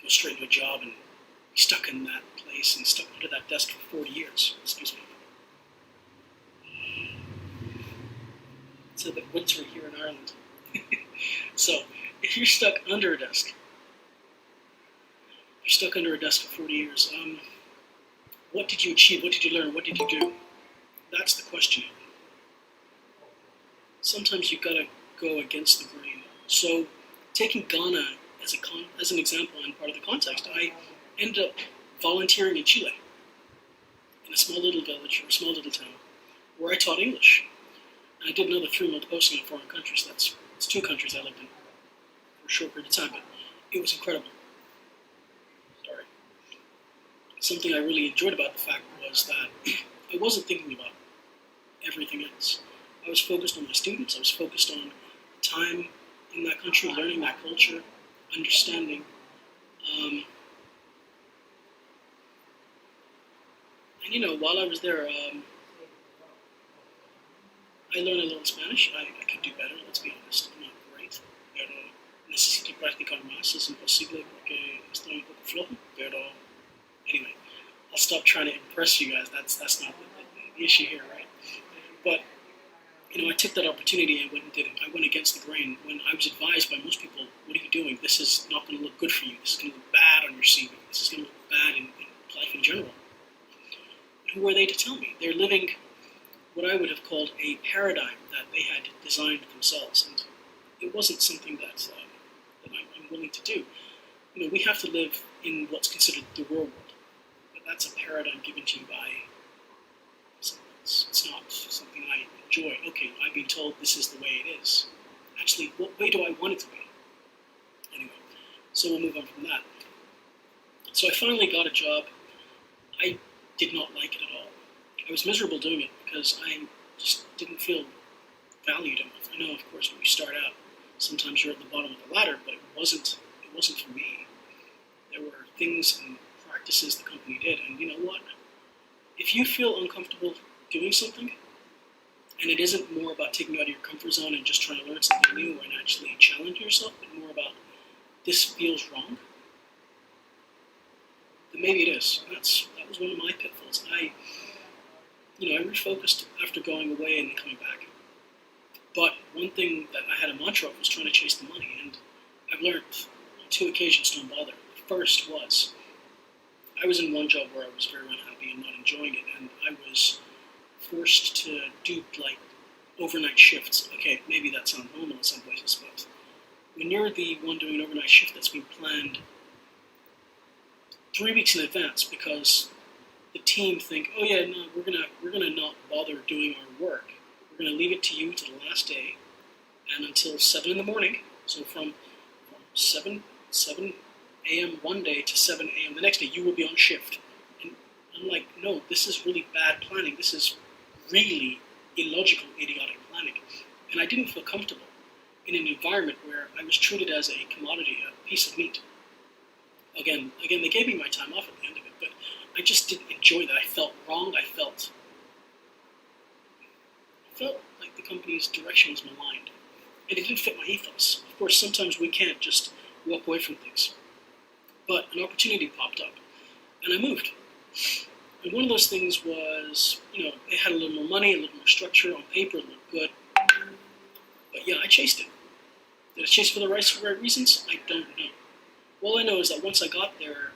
go straight to a job and be stuck in that place and stuck under that desk for 40 years. Excuse me. So the Windsor here in Ireland. So, if you're stuck under a desk, for 40 years, what did you achieve? What did you learn? What did you do? That's the question. Sometimes you've got to go against the grain. So, taking Ghana as an example and part of the context, I ended up volunteering in Chile, in a small little village or a small little town, where I taught English. And I did another 3-month posting in foreign countries. It's 2 countries I lived in for a short period of time, but it was incredible. Something I really enjoyed about the fact was that I wasn't thinking about everything else. I was focused on my students. I was focused on time in that country, learning that culture, understanding. And while I was there, I learned a little Spanish. I could do better, let's be honest. I'm not great. Pero necesito practicar más. Es imposible porque estoy un poco flojo. Pero anyway, I'll stop trying to impress you guys. That's not the issue here, right? But I took that opportunity and went and did it. I went against the grain when I was advised by most people, what are you doing? This is not going to look good for you. This is going to look bad on your CV. This is going to look bad in life in general. But who are they to tell me? They're living what I would have called a paradigm that they had designed themselves. And it wasn't something that I'm willing to do. We have to live in what's considered the real world. But that's a paradigm given to you by someone else. It's not something I enjoy. Okay, I've been told this is the way it is. Actually, what way do I want it to be? Anyway, so we'll move on from that. So I finally got a job. I did not like it at all. I was miserable doing it because I just didn't feel valued enough. I know, of course, when you start out, sometimes you're at the bottom of the ladder, but it wasn't for me. There were things and practices the company did, and you know what? If you feel uncomfortable doing something, and it isn't more about taking you out of your comfort zone and just trying to learn something new and actually challenge yourself, but more about this feels wrong, then maybe it is. And that was one of my pitfalls. I refocused after going away and then coming back. But one thing that I had a mantra of was trying to chase the money, and I've learned on 2 occasions don't bother. The first was I was in one job where I was very unhappy and not enjoying it, and I was forced to do like overnight shifts. Okay, maybe that sounds normal in some places, but when you're the one doing an overnight shift that's been planned 3 weeks in advance because the team think, oh yeah, no, we're gonna not bother doing our work. We're gonna leave it to you to the last day, and until 7 in the morning. So from 7 a.m. one day to 7 a.m. the next day, you will be on shift. And I'm like, no, this is really bad planning. This is really illogical, idiotic planning. And I didn't feel comfortable in an environment where I was treated as a commodity, a piece of meat. Again, they gave me my time off at the end of it, but I just didn't enjoy that. I felt wrong. I felt like the company's direction was maligned. And it didn't fit my ethos. Of course, sometimes we can't just walk away from things. But an opportunity popped up, and I moved. And one of those things was, it had a little more money, a little more structure. On paper, it looked good. But yeah, I chased it. Did I chase it for the right reasons? I don't know. All I know is that once I got there,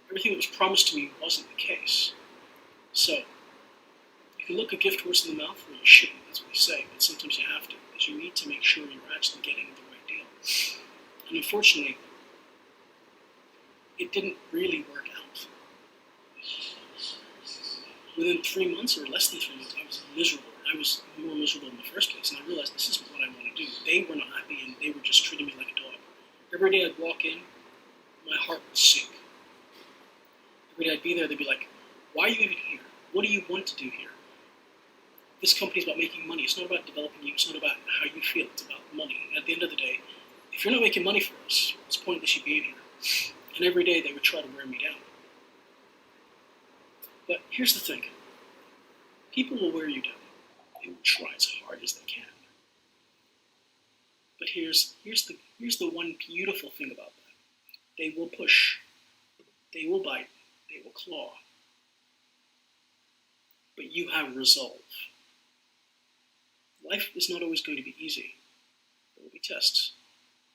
everything that was promised to me wasn't the case. So, you can look a gift horse in the mouth, or you shouldn't, that's what they say, but sometimes you have to, because you need to make sure you're actually getting the right deal. And unfortunately, it didn't really work out. Within 3 months, or less than 3 months, I was miserable. I was more miserable in the first place, and I realized this is what I want to do. They were not happy, and they were just treating me like a dog. Every day I'd walk in, my heart would sink. Every day I'd be there, they'd be like, why are you even here? What do you want to do here? This company's about making money. It's not about developing you. It's not about how you feel. It's about money. And at the end of the day, if you're not making money for us, it's pointless you being here. And every day they would try to wear me down. But here's the thing. People will wear you down. They will try as hard as they can. But here's the one beautiful thing about that. They will push. They will bite. They will claw. But you have resolve. Life is not always going to be easy. There will be tests.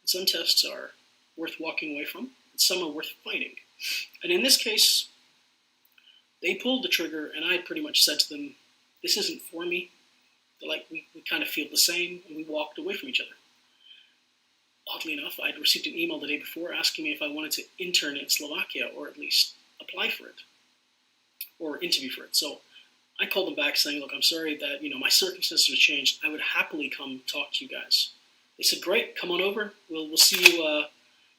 And some tests are worth walking away from, and some are worth fighting. And in this case, they pulled the trigger, and I pretty much said to them, this isn't for me. They're like, we kind of feel the same, and we walked away from each other. Oddly enough, I'd received an email the day before asking me if I wanted to intern in Slovakia, or at least apply for it, or interview for it. So I called them back saying, look, I'm sorry that, my circumstances have changed. I would happily come talk to you guys. They said, great, come on over. We'll see you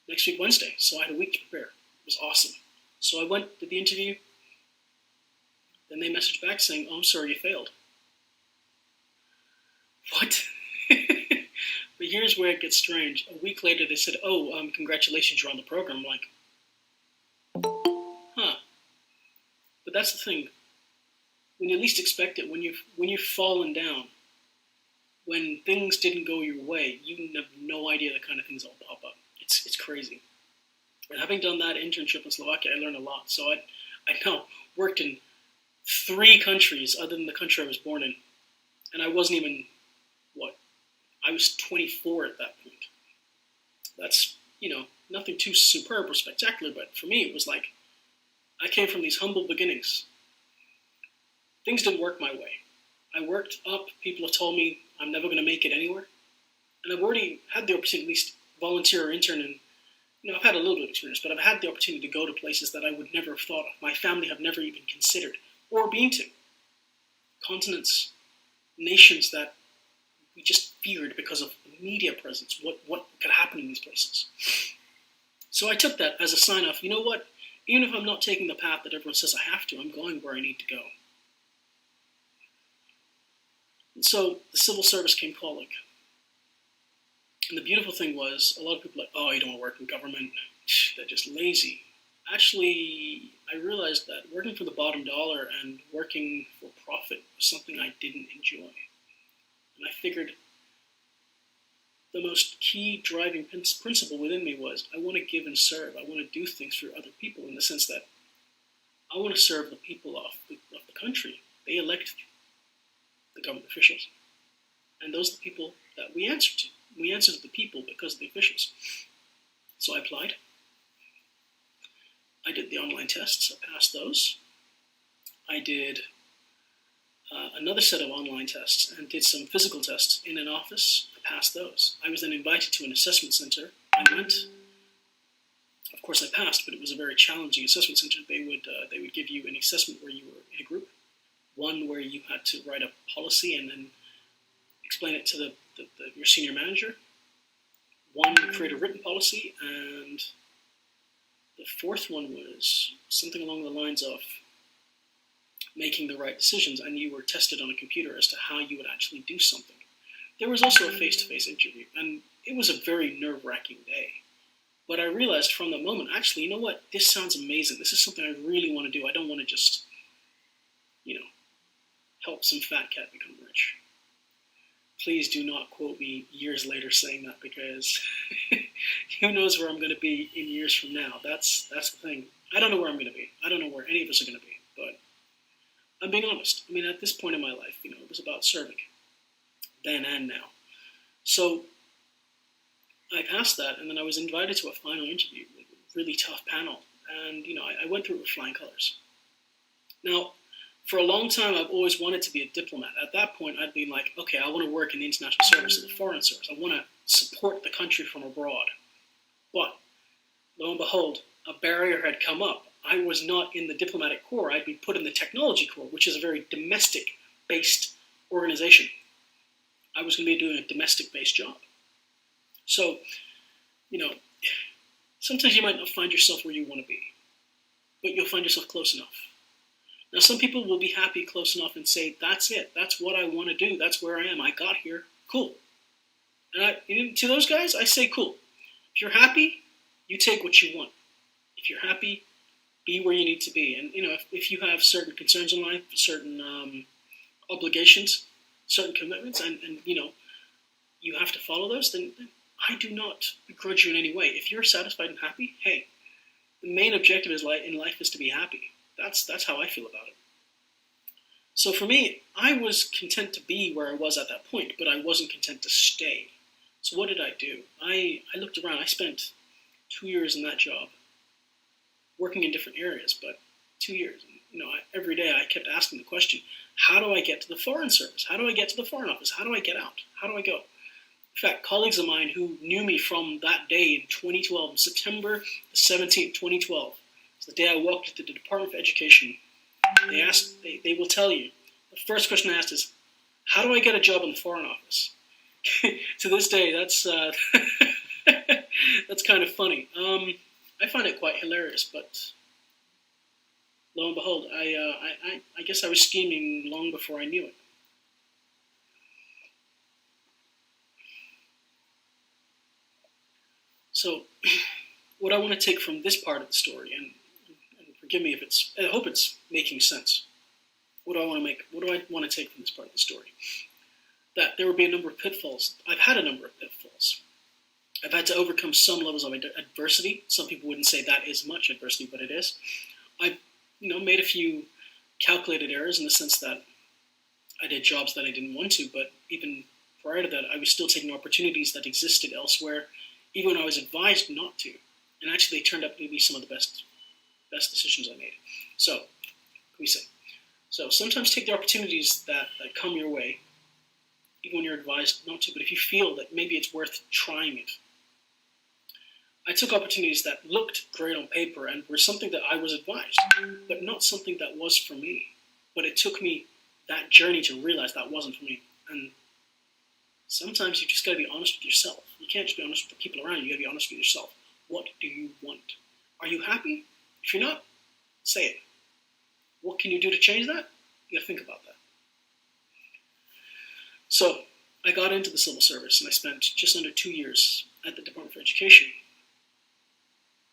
next week, Wednesday. So I had a week to prepare. It was awesome. So I went, did the interview. Then they messaged back saying, oh, I'm sorry, you failed. What? But here's where it gets strange. A week later, they said, oh, congratulations, you're on the program. I'm like, huh. But that's the thing. When you least expect it, when you've fallen down, when things didn't go your way, you have no idea the kind of things that'll pop up. It's crazy. And having done that internship in Slovakia, I learned a lot. So I now worked in 3 countries other than the country I was born in, and I wasn't even I was 24 at that point. That's nothing too superb or spectacular, but for me it was like I came from these humble beginnings. Things didn't work my way. I worked up. People have told me I'm never going to make it anywhere, and I've already had the opportunity to at least volunteer or intern, and I've had a little bit of experience, but I've had the opportunity to go to places that I would never have thought of. My family have never even considered or been to. Continents, nations that we just feared because of the media presence, what could happen in these places. So I took that as a sign of, you know what, even if I'm not taking the path that everyone says I have to, I'm going where I need to go. And so the civil service came calling. And the beautiful thing was, a lot of people were like, oh, you don't want to work in government, they're just lazy. Actually, I realized that working for the bottom dollar and working for profit was something I didn't enjoy. And I figured the most key driving principle within me was, I want to give and serve. I want to do things for other people, in the sense that I want to serve the people of the country. They elect the government officials. And those are the people that we answer to. We answer to the people because of the officials. So I applied. I did the online tests. I passed those. I did another set of online tests and did some physical tests in an office. I passed those. I was then invited to an assessment center. I went. Of course, I passed, but it was a very challenging assessment center. They would give you an assessment where you were in a group, one where you had to write a policy and then explain it to your senior manager, one create a written policy, and the fourth one was something along the lines of making the right decisions, and you were tested on a computer as to how you would actually do something. There was also a face-to-face interview, and it was a very nerve-wracking day. But I realized from that moment, actually, you know what? This sounds amazing. This is something I really want to do. I don't want to just, help some fat cat become rich. Please do not quote me years later saying that, because who knows where I'm going to be in years from now. That's the thing. I don't know where I'm going to be. I don't know where any of us are going to be. But I'm being honest. I mean, at this point in my life, it was about serving, then and now. So I passed that, and then I was invited to a final interview, like a really tough panel, and I went through it with flying colors. Now, for a long time, I've always wanted to be a diplomat. At that point, I'd been like, okay, I want to work in the international service or the foreign service. I want to support the country from abroad. But lo and behold, a barrier had come up. I was not in the diplomatic corps. I'd been put in the technology corps, which is a very domestic-based organization. I was going to be doing a domestic-based job. So, sometimes you might not find yourself where you want to be, but you'll find yourself close enough. Now, some people will be happy close enough and say, that's it. That's what I want to do. That's where I am. I got here. Cool. And to those guys, I say, cool. If you're happy, you take what you want. If you're happy, be where you need to be. And, if you have certain concerns in life, certain obligations, certain commitments, and you have to follow those, then I do not begrudge you in any way. If you're satisfied and happy, hey, the main objective in life is to be happy. That's how I feel about it. So for me, I was content to be where I was at that point, but I wasn't content to stay. So what did I do? I looked around. I spent 2 years in that job, working in different areas, but 2 years. Every day I kept asking the question, how do I get to the foreign service? How do I get to the foreign office? How do I get out? How do I go? In fact, colleagues of mine who knew me from that day in 2012, September the 17th, 2012, it's the day I walked into the Department of Education. They will tell you, the first question I asked is, how do I get a job in the Foreign Office? To this day, that's that's kind of funny. I find it quite hilarious, but lo and behold, I guess I was scheming long before I knew it. So, what I want to take from this part of the story and forgive me if it's, I hope it's making sense. What do I want to take from this part of the story? That there will be a number of pitfalls. I've had a number of pitfalls. I've had to overcome some levels of adversity. Some people wouldn't say that is much adversity, but it is. I've made a few calculated errors in the sense that I did jobs that I didn't want to, but even prior to that, I was still taking opportunities that existed elsewhere, even when I was advised not to. And actually, they turned out to be some of the best decisions I made. So, what can we say? So sometimes take the opportunities that come your way, even when you're advised not to, but if you feel that maybe it's worth trying it. I took opportunities that looked great on paper and were something that I was advised, but not something that was for me. But it took me that journey to realize that wasn't for me. And sometimes you just got to be honest with yourself. You can't just be honest with the people around you. You got to be honest with yourself. What do you want? Are you happy? If you're not, say it. What can you do to change that? You got to think about that. So I got into the civil service and I spent just under 2 years at the Department for Education.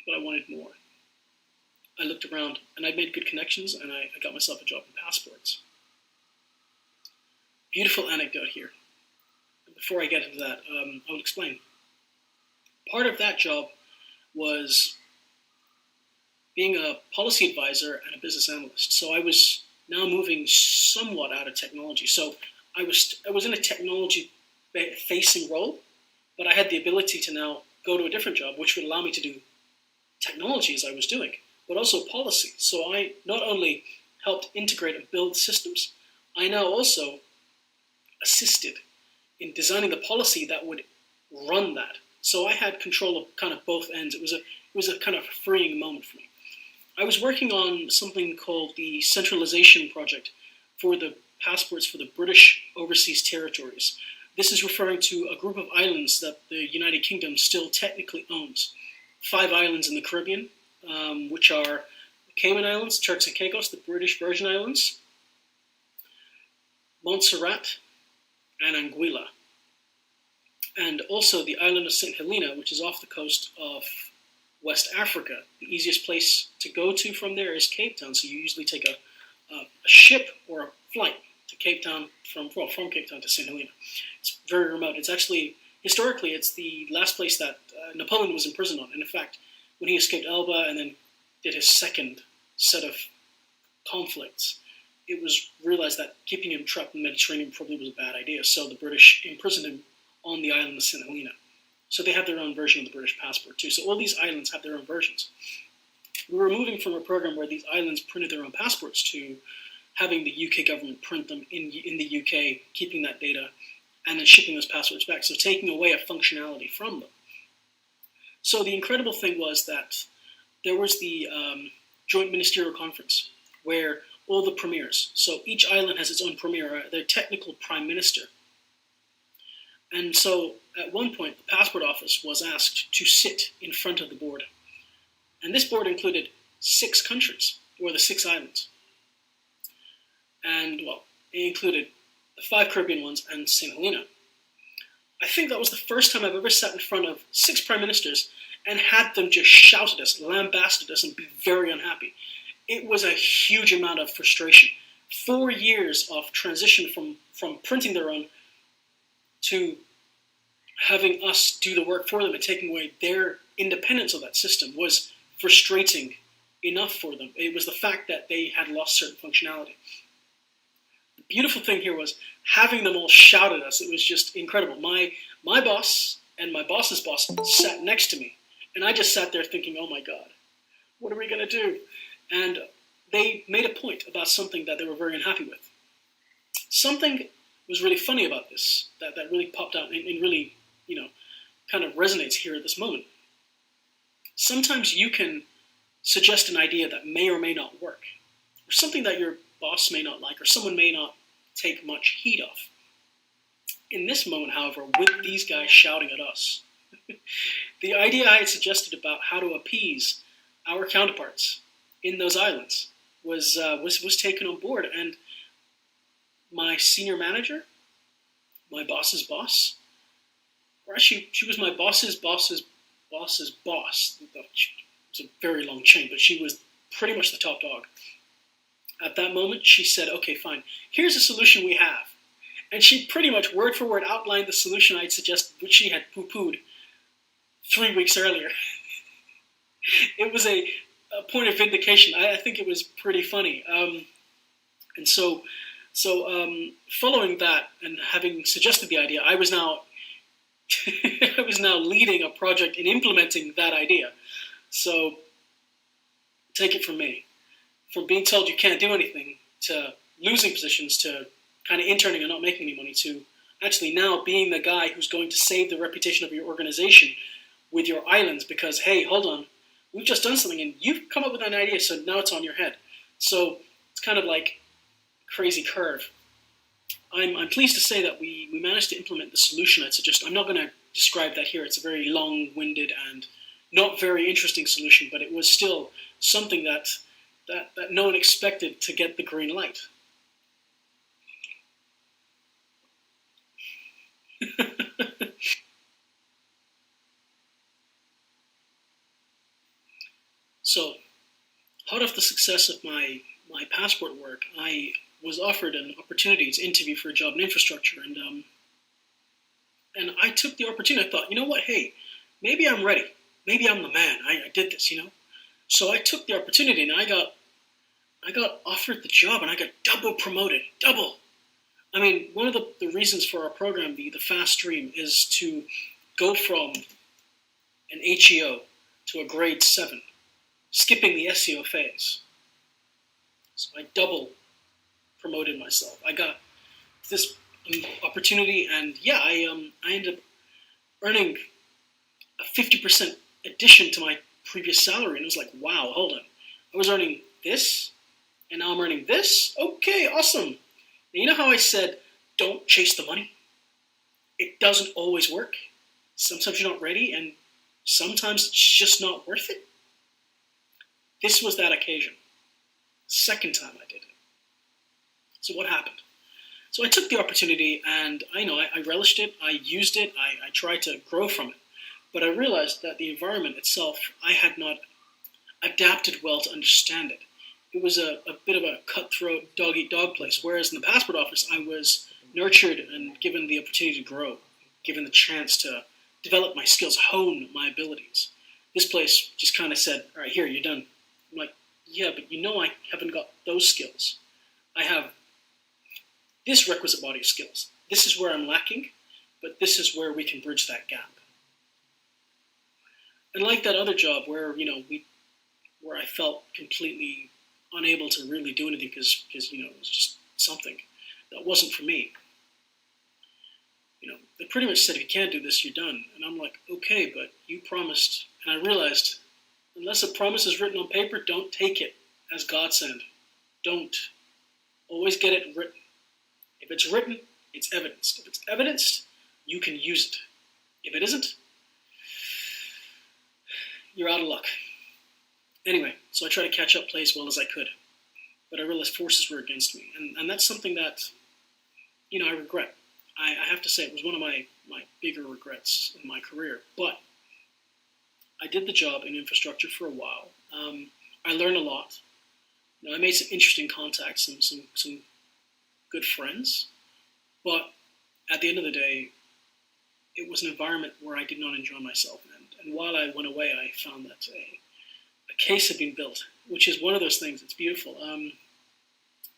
But I wanted more. I looked around and I made good connections and I got myself a job in passports. Beautiful anecdote here. Before I get into that, I will explain. Part of that job was being a policy advisor and a business analyst. So I was now moving somewhat out of technology. So I was in a technology-facing role, but I had the ability to now go to a different job, which would allow me to do technology as I was doing, but also policy. So I not only helped integrate and build systems, I now also assisted in designing the policy that would run that. So I had control of kind of both ends. It was a kind of freeing moment for me. I was working on something called the centralization project for the passports for the British overseas territories. This is referring to a group of islands that the United Kingdom still technically owns. 5 islands in the Caribbean, which are the Cayman Islands, Turks and Caicos, the British Virgin Islands, Montserrat, and Anguilla. And also the island of St. Helena, which is off the coast of West Africa. The easiest place to go to from there is Cape Town, so you usually take a ship or a flight to Cape Town, from Cape Town to St. Helena. It's very remote. It's actually, historically, it's the last place that Napoleon was imprisoned on. And in fact, when he escaped Elba and then did his second set of conflicts, it was realized that keeping him trapped in the Mediterranean probably was a bad idea. So the British imprisoned him on the island of St. Helena. So they have their own version of the British passport too. So all these islands have their own versions. We were moving from a program where these islands printed their own passports to having the UK government print them in the UK, keeping that data, and then shipping those passports back. So taking away a functionality from them. So the incredible thing was that there was the joint ministerial conference where all the premiers, so each island has its own premier, their technical prime minister. And so at one point, the passport office was asked to sit in front of the board. And this board included 6 countries, or the 6 islands. And, well, it included the 5 Caribbean ones and St. Helena. I think that was the first time I've ever sat in front of 6 prime ministers and had them just shout at us, lambasted us, and be very unhappy. It was a huge amount of frustration. 4 years of transition from printing their own to having us do the work for them and taking away their independence of that system was frustrating enough for them. It was the fact that they had lost certain functionality. The beautiful thing here was having them all shout at us. It was just incredible. My boss and my boss's boss sat next to me, and I just sat there thinking, oh my God, what are we going to do? And they made a point about something that they were very unhappy with. Something was really funny about this, that really popped out and really, kind of resonates here at this moment. Sometimes you can suggest an idea that may or may not work, or something that your boss may not like, or someone may not take much heed of. In this moment, however, with these guys shouting at us, the idea I had suggested about how to appease our counterparts in those islands was taken on board, and my senior manager, my boss's boss, or actually she was my boss's boss's boss. It's a very long chain, but she was pretty much the top dog. At that moment, she said, okay, fine, here's a solution we have. And she pretty much word for word outlined the solution I'd suggested, which she had poo-pooed 3 weeks earlier. It was a point of vindication. I think it was pretty funny. And so following that and having suggested the idea, I was now I was now leading a project in implementing that idea. So take it from me. From being told you can't do anything, to losing positions, to kind of interning and not making any money, to actually now being the guy who's going to save the reputation of your organization with your islands because, hey, hold on, we've just done something and you've come up with an idea, so now it's on your head. So it's kind of like a crazy curve. I'm pleased to say that we managed to implement the solution I'd suggest. I'm not going to describe that here. It's a very long-winded and not very interesting solution, but it was still something that no one expected to get the green light. So, hot off the success of my passport work, I was offered an opportunity to interview for a job in infrastructure, and I took the opportunity. I thought, you know what, hey, maybe I'm ready. Maybe I'm the man. I did this, you know. So I took the opportunity, and I got offered the job, and I got double promoted. Double. I mean, one of the reasons for our program, the fast stream, is to go from an HEO to a grade 7, skipping the SEO phase. So I double promoted myself. I got this opportunity, and yeah, I ended up earning a 50% addition to my previous salary, and it was like, wow, hold on. I was earning this, and now I'm earning this? Okay, awesome. And you know how I said, don't chase the money? It doesn't always work. Sometimes you're not ready, and sometimes it's just not worth it. This was that occasion. Second time I did it. So what happened? So I took the opportunity, and I relished it, I used it, I tried to grow from it. But I realized that the environment itself, I had not adapted well to understand it. It was a bit of a cutthroat, dog-eat-dog place, whereas in the passport office, I was nurtured and given the opportunity to grow, given the chance to develop my skills, hone my abilities. This place just kind of said, all right, here, you're done. I'm like, yeah, but I haven't got those skills. I have this requisite body of skills. This is where I'm lacking, but this is where we can bridge that gap. And like that other job where I felt completely unable to really do anything because it was just something that wasn't for me. They pretty much said, if you can't do this, you're done. And I'm like, okay, but you promised. And I realized, unless a promise is written on paper, don't take it as godsend. Don't. Always get it written. If it's written, it's evidenced. If it's evidenced, you can use it. If it isn't, you're out of luck. Anyway, so I tried to catch up, play as well as I could. But I realized forces were against me. And that's something that, I regret. I have to say it was one of my bigger regrets in my career. But I did the job in infrastructure for a while. I learned a lot. I made some interesting contacts, some good friends. But at the end of the day, it was an environment where I did not enjoy myself. And while I went away, I found that a case had been built, which is one of those things. It's beautiful.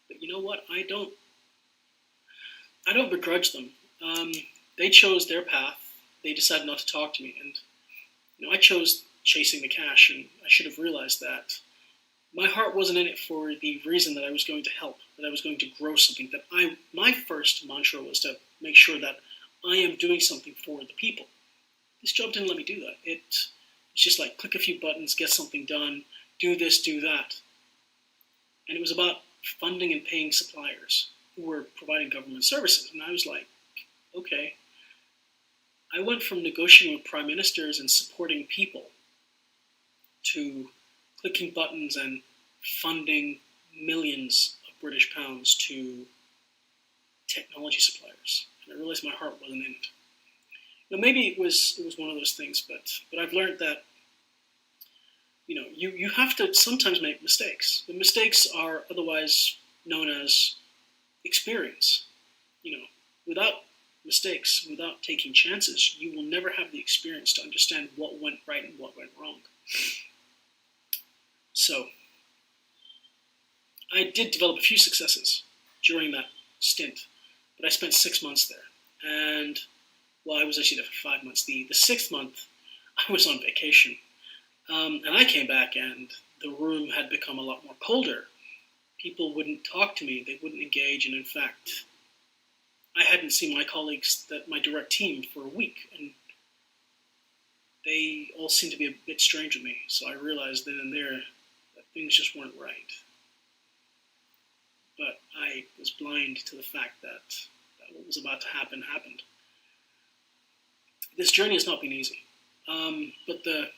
But you know what? I don't begrudge them. They chose their path. They decided not to talk to me, and I chose chasing the cash. And I should have realized that my heart wasn't in it for the reason that I was going to help, that I was going to grow something. That my first mantra was to make sure that I am doing something for the people. This job didn't let me do that. It's just like click a few buttons, get something done, do this, do that. And it was about funding and paying suppliers who were providing government services. And I was like, okay. I went from negotiating with prime ministers and supporting people to clicking buttons and funding millions of British pounds to technology suppliers. And I realized my heart wasn't in it. Maybe it was one of those things, but I've learned that you have to sometimes make mistakes. The mistakes are otherwise known as experience. Without mistakes, without taking chances, you will never have the experience to understand what went right and what went wrong. So, I did develop a few successes during that stint, but I spent 6 months there. And, I was actually there for 5 months. The 6th month, I was on vacation. And I came back and the room had become a lot more colder. People wouldn't talk to me. They wouldn't engage. And in fact, I hadn't seen my colleagues, my direct team, for a week. And they all seemed to be a bit strange with me. So I realized then and there that things just weren't right. But I was blind to the fact that what was about to happen happened. This journey has not been easy. But the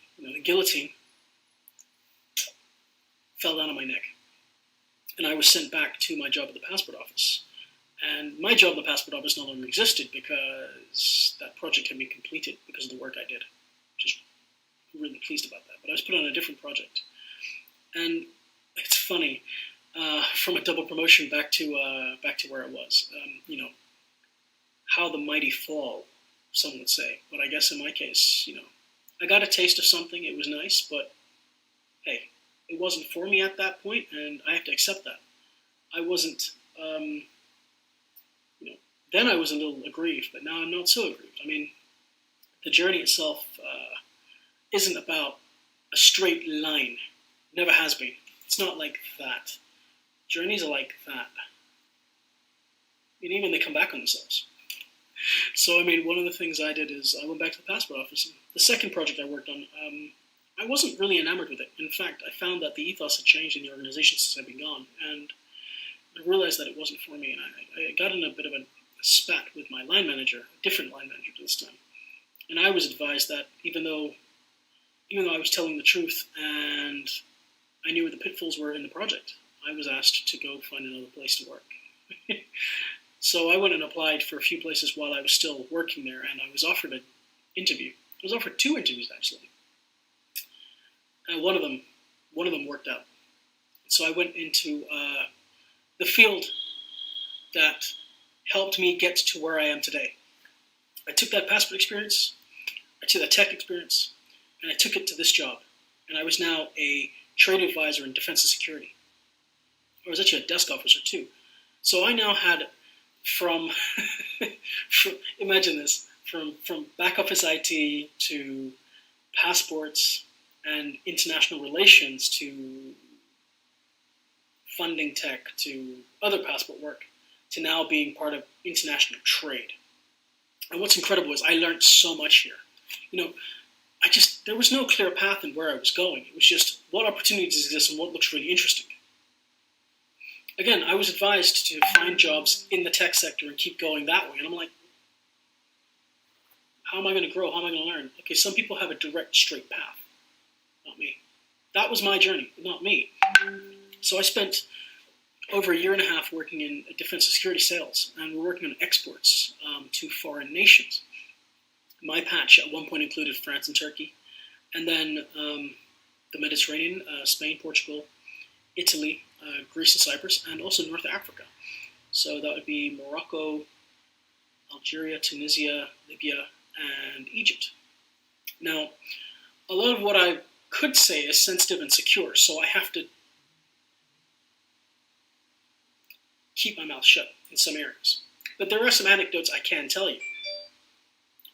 guillotine fell down on my neck. And I was sent back to my job at the passport office. And my job at the passport office no longer existed because that project had been completed because of the work I did. Just really pleased about that. But I was put on a different project. And it's funny, from a double promotion back to where I was. How the mighty fall, some would say. But I guess in my case, I got a taste of something. It was nice, but hey, it wasn't for me at that point, and I have to accept that. I wasn't, then I was a little aggrieved, but now I'm not so aggrieved. I mean, the journey itself isn't about a straight line. Never has been. It's not like that. Journeys are like that. And even they come back on themselves. So, one of the things I did is I went back to the passport office. And the second project I worked on, I wasn't really enamored with it. In fact, I found that the ethos had changed in the organization since I'd been gone. And I realized that it wasn't for me. And I got in a bit of a spat with my line manager, a different line manager this time. And I was advised that even though I was telling the truth and I knew where the pitfalls were in the project, I was asked to go find another place to work. So I went and applied for a few places while I was still working there, and I was offered an interview. I was offered 2 interviews, actually. And one of them worked out. So I went into the field that helped me get to where I am today. I took that passport experience, I took that tech experience, and I took it to this job. And I was now a trade advisor in defense and security. I was actually a desk officer too. So I now had from imagine this, from back office IT to passports and international relations to funding tech to other passport work to now being part of international trade. And what's incredible is I learned so much here. There was no clear path in where I was going. It was just what opportunities exist and what looks really interesting. Again, I was advised to find jobs in the tech sector and keep going that way. And I'm like, how am I going to grow? How am I going to learn? Okay, some people have a direct, straight path. Not me. That was my journey, not me. So I spent over 1.5 years working in defense and security sales, and we're working on exports to foreign nations. My patch at one point included France and Turkey, and then the Mediterranean, Spain, Portugal, Italy, Greece and Cyprus, and also North Africa. So that would be Morocco, Algeria, Tunisia, Libya, and Egypt. Now, a lot of what I could say is sensitive and secure, so I have to keep my mouth shut in some areas. But there are some anecdotes I can tell you.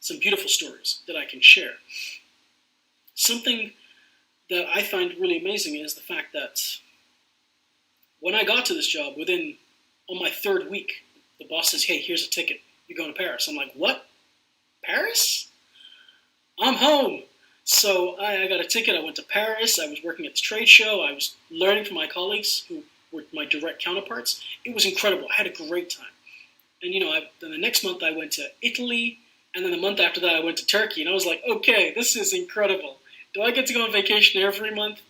Some beautiful stories that I can share. Something that I find really amazing is the fact that when I got to this job, on my 3rd week, the boss says, hey, here's a ticket. You're going to Paris. I'm like, what? Paris? I'm home. So I got a ticket. I went to Paris. I was working at the trade show. I was learning from my colleagues who were my direct counterparts. It was incredible. I had a great time. And, then the next month I went to Italy. And then the month after that I went to Turkey. And I was like, okay, this is incredible. Do I get to go on vacation every month?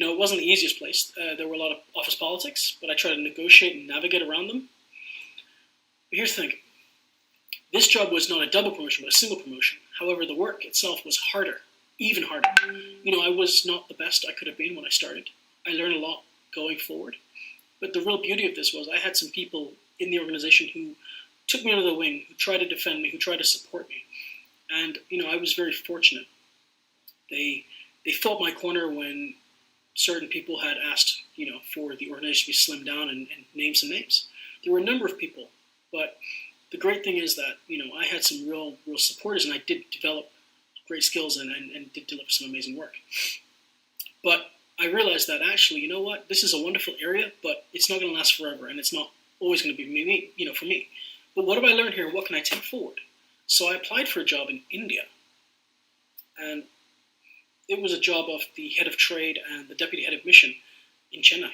It wasn't the easiest place. There were a lot of office politics, but I tried to negotiate and navigate around them. But here's the thing. This job was not a double promotion, but a single promotion. However, the work itself was harder. even harder. I was not the best I could have been when I started. I learned a lot going forward. But the real beauty of this was I had some people in the organization who took me under the wing, who tried to defend me, who tried to support me. And, I was very fortunate. They fought my corner when certain people had asked, for the organization to be slimmed down and name some names. There were a number of people, but the great thing is that, I had some real supporters, and I did develop great skills and did deliver some amazing work. But I realized that actually, you know what, this is a wonderful area, but it's not going to last forever, and it's not always going to be me, for me. But what have I learned here? What can I take forward? So I applied for a job in India, and it was a job of the head of trade and the deputy head of mission in Chennai.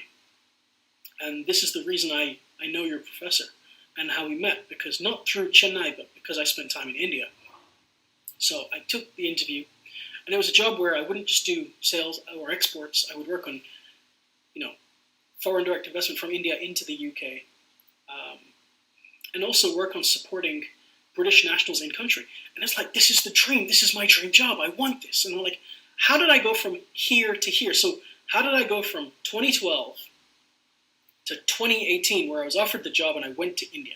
And this is the reason I know your professor and how we met, because not through Chennai, but because I spent time in India. So I took the interview, and it was a job where I wouldn't just do sales or exports. I would work on, foreign direct investment from India into the UK, and also work on supporting British nationals in country. And it's like, this is the dream. This is my dream job. I want this. And I'm like, how did I go from here to here? So how did I go from 2012 to 2018, where I was offered the job and I went to India?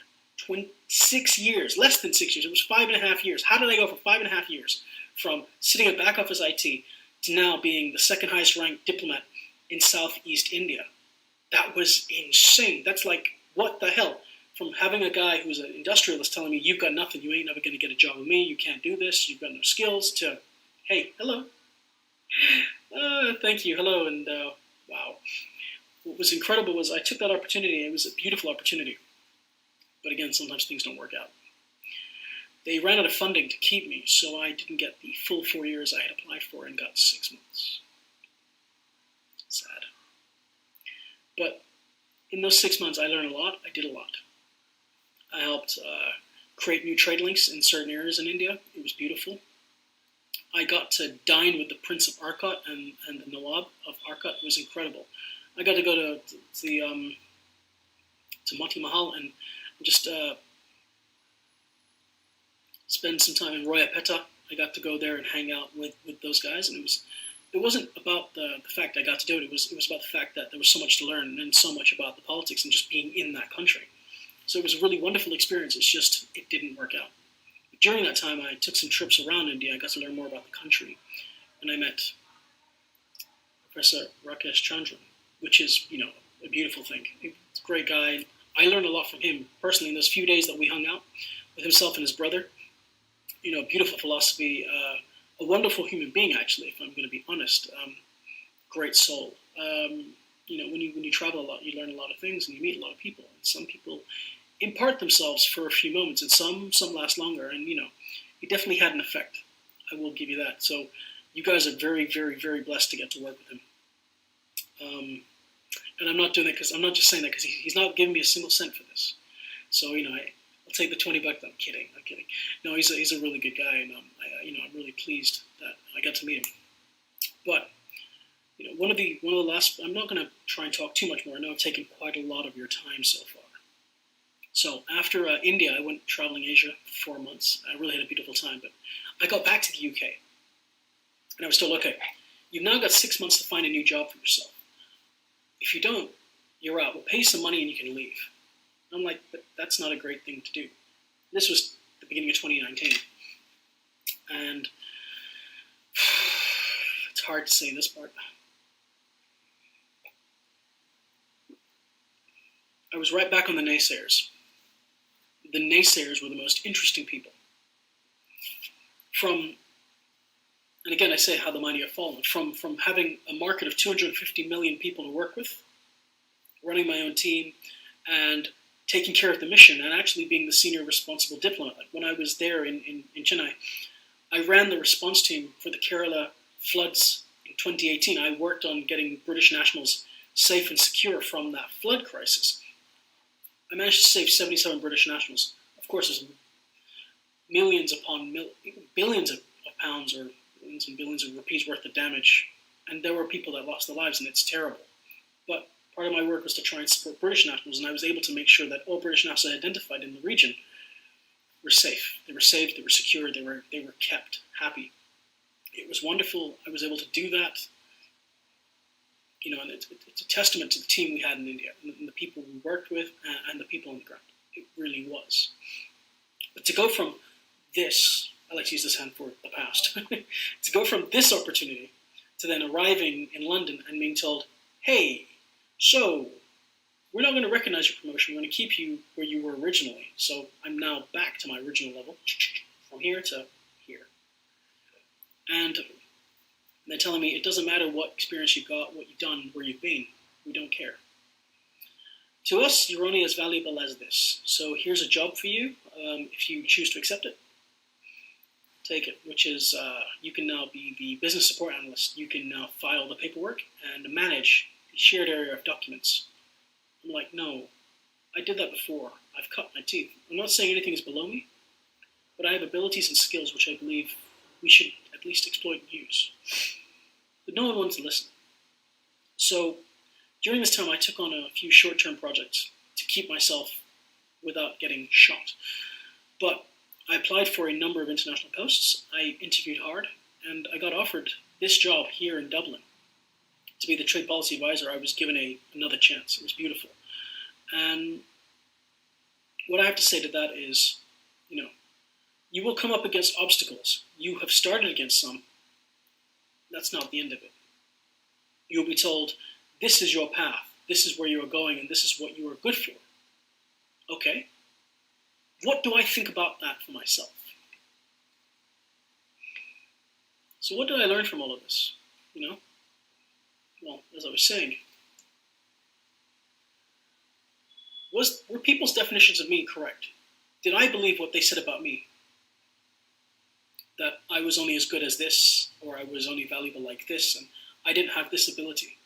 6 years, less than 6 years. It was 5.5 years. How did I go for 5.5 years from sitting at back office IT to now being the second highest ranked diplomat in Southeast India? That was insane. That's like, what the hell? From having a guy who's an industrialist telling me, you've got nothing, you ain't never going to get a job with me, you can't do this, you've got no skills, to, hey, hello. Thank you, hello, and wow. What was incredible was I took that opportunity. It was a beautiful opportunity. But again, sometimes things don't work out. They ran out of funding to keep me, so I didn't get the full 4 years I had applied for and got 6 months. Sad. But in those 6 months, I learned a lot. I did a lot. I helped create new trade links in certain areas in India. It was beautiful. I got to dine with the Prince of Arcot and the Nawab of Arcot. It was incredible. I got to go to Mati Mahal and just spend some time in Royapeta. I got to go there and hang out with those guys, and it wasn't about the fact I got to do it. It was about the fact that there was so much to learn and so much about the politics and just being in that country. So it was a really wonderful experience. It's just it didn't work out. But during that time, I took some trips around India. I got to learn more about the country, and I met Professor Rakesh Chandran, which is a beautiful thing. He's a great guy. I learned a lot from him personally in those few days that we hung out with himself and his brother. Beautiful philosophy, a wonderful human being, actually, if I'm going to be honest. Great soul. When you travel a lot, you learn a lot of things and you meet a lot of people. And some people impart themselves for a few moments, and some last longer. And it definitely had an effect. I will give you that. So you guys are very, very, very blessed to get to work with him. And I'm not doing that because I'm not just saying that because he's not giving me a single cent for this. So I'll take the $20. I'm kidding. No, he's a really good guy, and I'm really pleased that I got to meet him. But one of the last. I'm not going to try and talk too much more. I know I've taken quite a lot of your time so far. So after India, I went traveling Asia for 4 months. I really had a beautiful time. But I got back to the UK, and I was told, okay, you've now got 6 months to find a new job for yourself. If you don't, you're out. We'll pay you some money and you can leave. I'm like, but that's not a great thing to do. This was the beginning of 2019. And it's hard to say this part. I was right back on the naysayers. The naysayers were the most interesting people. And again, I say how the mighty have fallen. From having a market of 250 million people to work with, running my own team, and taking care of the mission, and actually being the senior responsible diplomat. Like when I was there in Chennai, I ran the response team for the Kerala floods in 2018. I worked on getting British nationals safe and secure from that flood crisis. I managed to save 77 British nationals. Of course, there's millions upon billions of pounds or billions and billions of rupees worth of damage. And there were people that lost their lives, and it's terrible. But part of my work was to try and support British nationals, and I was able to make sure that all British nationals identified in the region were safe. They were saved, they were secure, they were kept happy. It was wonderful. I was able to do that. You know, and it's a testament to the team we had in India, and the people we worked with, and the people on the ground. It really was. But to go from this, I like to use this hand for the past, to go from this opportunity to then arriving in London and being told, hey, so we're not going to recognize your promotion. We're going to keep you where you were originally. So I'm now back to my original level, from here to here. And they're telling me it doesn't matter what experience you've got, what you've done, where you've been. We don't care. To us, you're only as valuable as this. So here's a job for you. If you choose to accept it, take it, which is you can now be the business support analyst. You can now file the paperwork and manage the shared area of documents. I'm like, no, I did that before. I've cut my teeth. I'm not saying anything is below me, but I have abilities and skills which I believe we should at least exploit and use. But no one wanted to listen. So during this time, I took on a few short-term projects to keep myself without getting shot. But I applied for a number of international posts. I interviewed hard, and I got offered this job here in Dublin to be the trade policy advisor. I was given another chance. It was beautiful. And what I have to say to that is, you know, you will come up against obstacles. You have started against some. That's not the end of it. You'll be told, this is your path, this is where you are going, and this is what you are good for. Okay. What do I think about that for myself? So what did I learn from all of this? You know? Well, as I was saying, were people's definitions of me correct? Did I believe what they said about me? That I was only as good as this, or I was only valuable like this, and I didn't have this ability.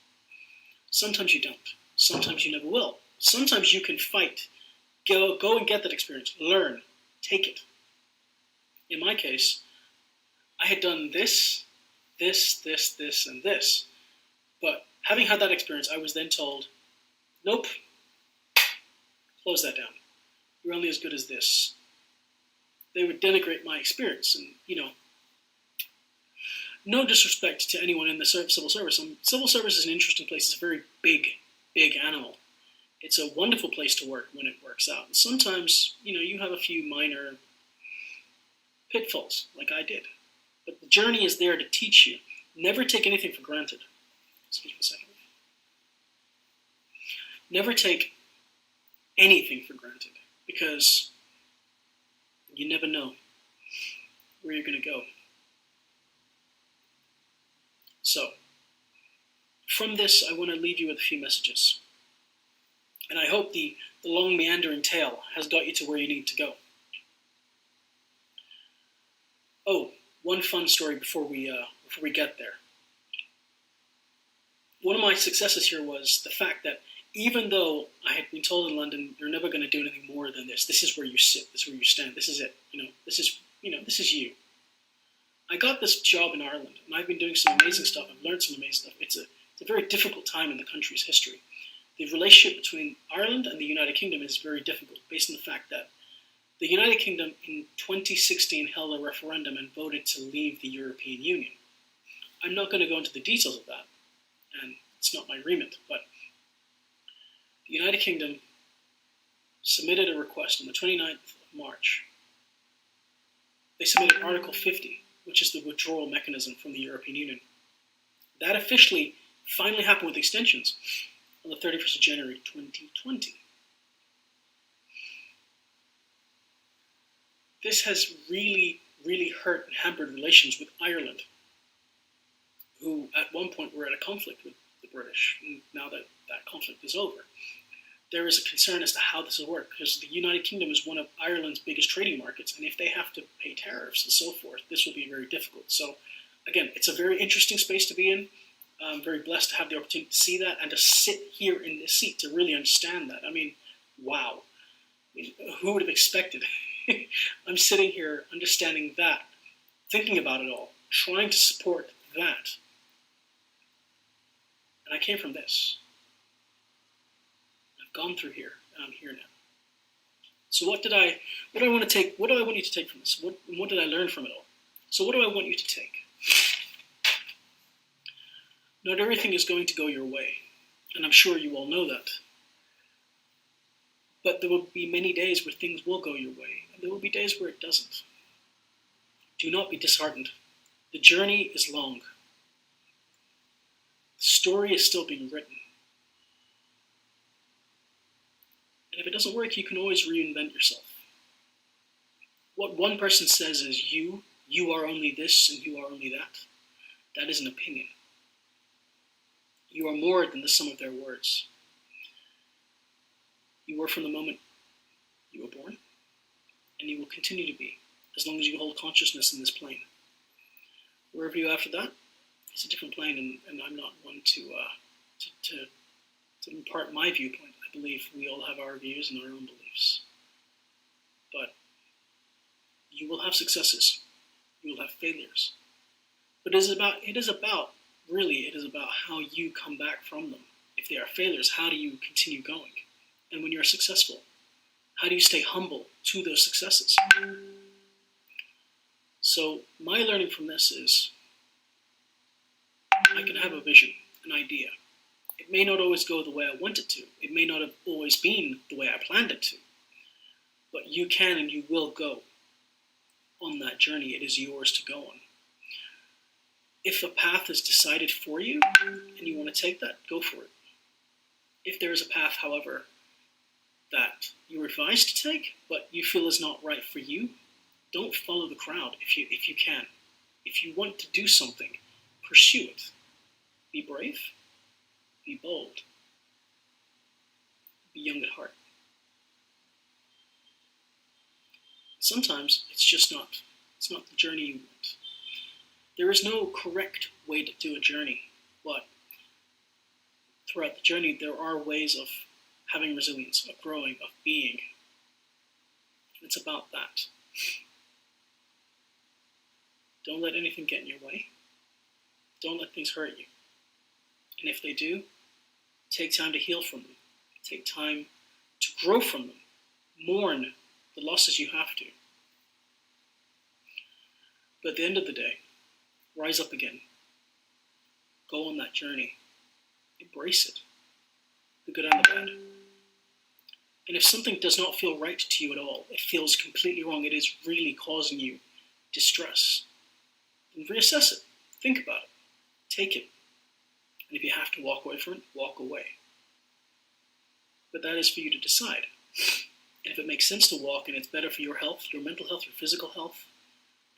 Sometimes you don't. Sometimes you never will. Sometimes you can fight. Go and get that experience. Learn. Take it. In my case, I had done this, and this. But having had that experience, I was then told, nope, close that down. You're only as good as this. They would denigrate my experience, and, you know, no disrespect to anyone in the civil service. Civil service is an interesting place. It's a very big animal. It's a wonderful place to work when it works out. And sometimes, you know, you have a few minor pitfalls, like I did. But the journey is there to teach you. Never take anything for granted. Excuse me a second. Never take anything for granted, because you never know where you're going to go. So, from this, I want to leave you with a few messages. And I hope the long meandering tale has got you to where you need to go. Oh, one fun story before we get there. One of my successes here was the fact that even though I had been told in London, you're never going to do anything more than this. This is where you sit. This is where you stand. This is it. This is you. I got this job in Ireland, and I've been doing some amazing stuff. I've learned some amazing stuff. It's a very difficult time in the country's history. The relationship between Ireland and the United Kingdom is very difficult, based on the fact that the United Kingdom in 2016 held a referendum and voted to leave the European Union. I'm not going to go into the details of that, and it's not my remit, but the United Kingdom submitted a request on the 29th of March. They submitted Article 50, which is the withdrawal mechanism from the European Union. That officially finally happened with extensions on the 31st of January 2020. This has really, really hurt and hampered relations with Ireland, who at one point were at a conflict with the British. And now that that conflict is over, there is a concern as to how this will work, because the United Kingdom is one of Ireland's biggest trading markets, and if they have to pay tariffs and so forth, this will be very difficult. So, again, it's a very interesting space to be in. I'm very blessed to have the opportunity to see that and to sit here in this seat to really understand that. I mean, wow. I mean, who would have expected? I'm sitting here understanding that, thinking about it all, trying to support that. And I came from this. I've gone through here, and I'm here now. So what do I want you to take from this? What did I learn from it all? So what do I want you to take? Not everything is going to go your way, and I'm sure you all know that. But there will be many days where things will go your way, and there will be days where it doesn't. Do not be disheartened. The journey is long. The story is still being written. And if it doesn't work, you can always reinvent yourself. What one person says is you are only this and you are only that. That is an opinion. You are more than the sum of their words. You were from the moment you were born, and you will continue to be, as long as you hold consciousness in this plane. Wherever you after that, it's a different plane, and I'm not one to impart my viewpoint. I believe we all have our views and our own beliefs. But you will have successes. You will have failures. But it is about how you come back from them. If they are failures, how do you continue going? And when you're successful, how do you stay humble to those successes? So my learning from this is I can have a vision, an idea. It may not always go the way I want it to. It may not have always been the way I planned it to. But you can and you will go on that journey. It is yours to go on. If a path is decided for you and you want to take that, go for it. If there is a path, however, that you're advised to take, but you feel is not right for you, don't follow the crowd if you can. If you want to do something, pursue it. Be brave, be bold, be young at heart. Sometimes it's not the journey you want. There is no correct way to do a journey, but throughout the journey there are ways of having resilience, of growing, of being. It's about that. Don't let anything get in your way. Don't let things hurt you. And if they do, take time to heal from them. Take time to grow from them. Mourn the losses you have to. But at the end of the day, rise up again. Go on that journey. Embrace it. The good and the bad. And if something does not feel right to you at all, it feels completely wrong, it is really causing you distress, then reassess it. Think about it. Take it. And if you have to walk away from it, walk away. But that is for you to decide. And if it makes sense to walk and it's better for your health, your mental health, your physical health,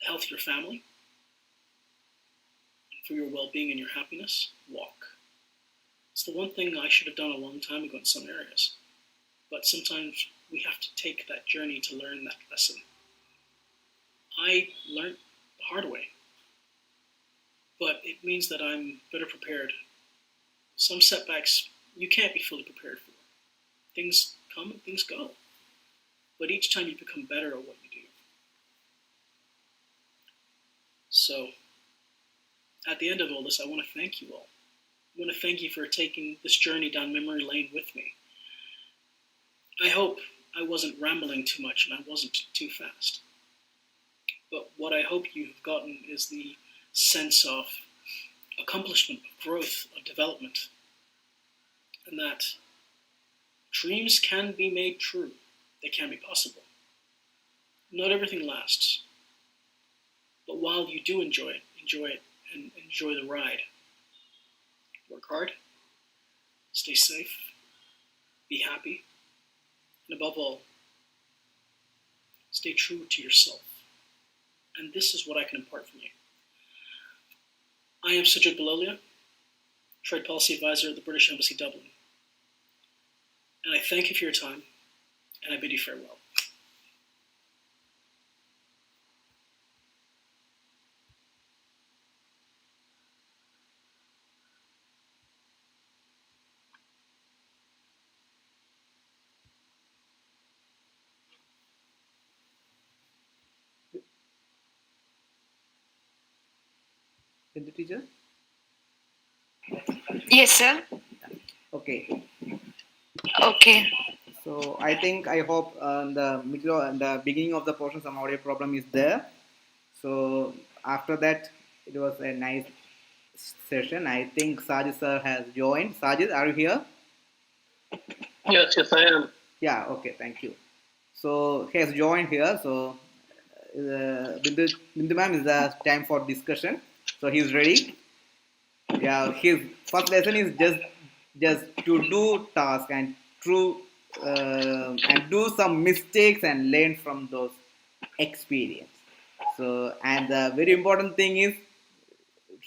the health of your family, and for your well-being and your happiness, walk. It's the one thing I should have done a long time ago in some areas. But sometimes we have to take that journey to learn that lesson. I learned the hard way. But it means that I'm better prepared. Some setbacks you can't be fully prepared for. Things come and things go. But each time you become better at what you do. So, at the end of all this, I want to thank you all. I want to thank you for taking this journey down memory lane with me. I hope I wasn't rambling too much and I wasn't too fast. But what I hope you've gotten is the sense of accomplishment, of growth, of development. And that dreams can be made true. They can be possible. Not everything lasts. But while you do enjoy it and enjoy the ride. Work hard, stay safe, be happy, and above all, stay true to yourself. And this is what I can impart from you. I am Sajjid Balolia, Trade Policy Advisor at the British Embassy, Dublin. And I thank you for your time, and I bid you farewell. Is the teacher? Yes, sir. Okay. Okay. So I hope in the middle and the beginning of the portion some audio problem is there. So after that, it was a nice session. I think Sajjid sir has joined. Sajjid, are you here? Yes, I am. Yeah, okay, thank you. So he has joined here. So Bindu ma'am, is the time for discussion. So he's ready. Yeah, his first lesson is just to do task and and do some mistakes and learn from those experience. So and the very important thing is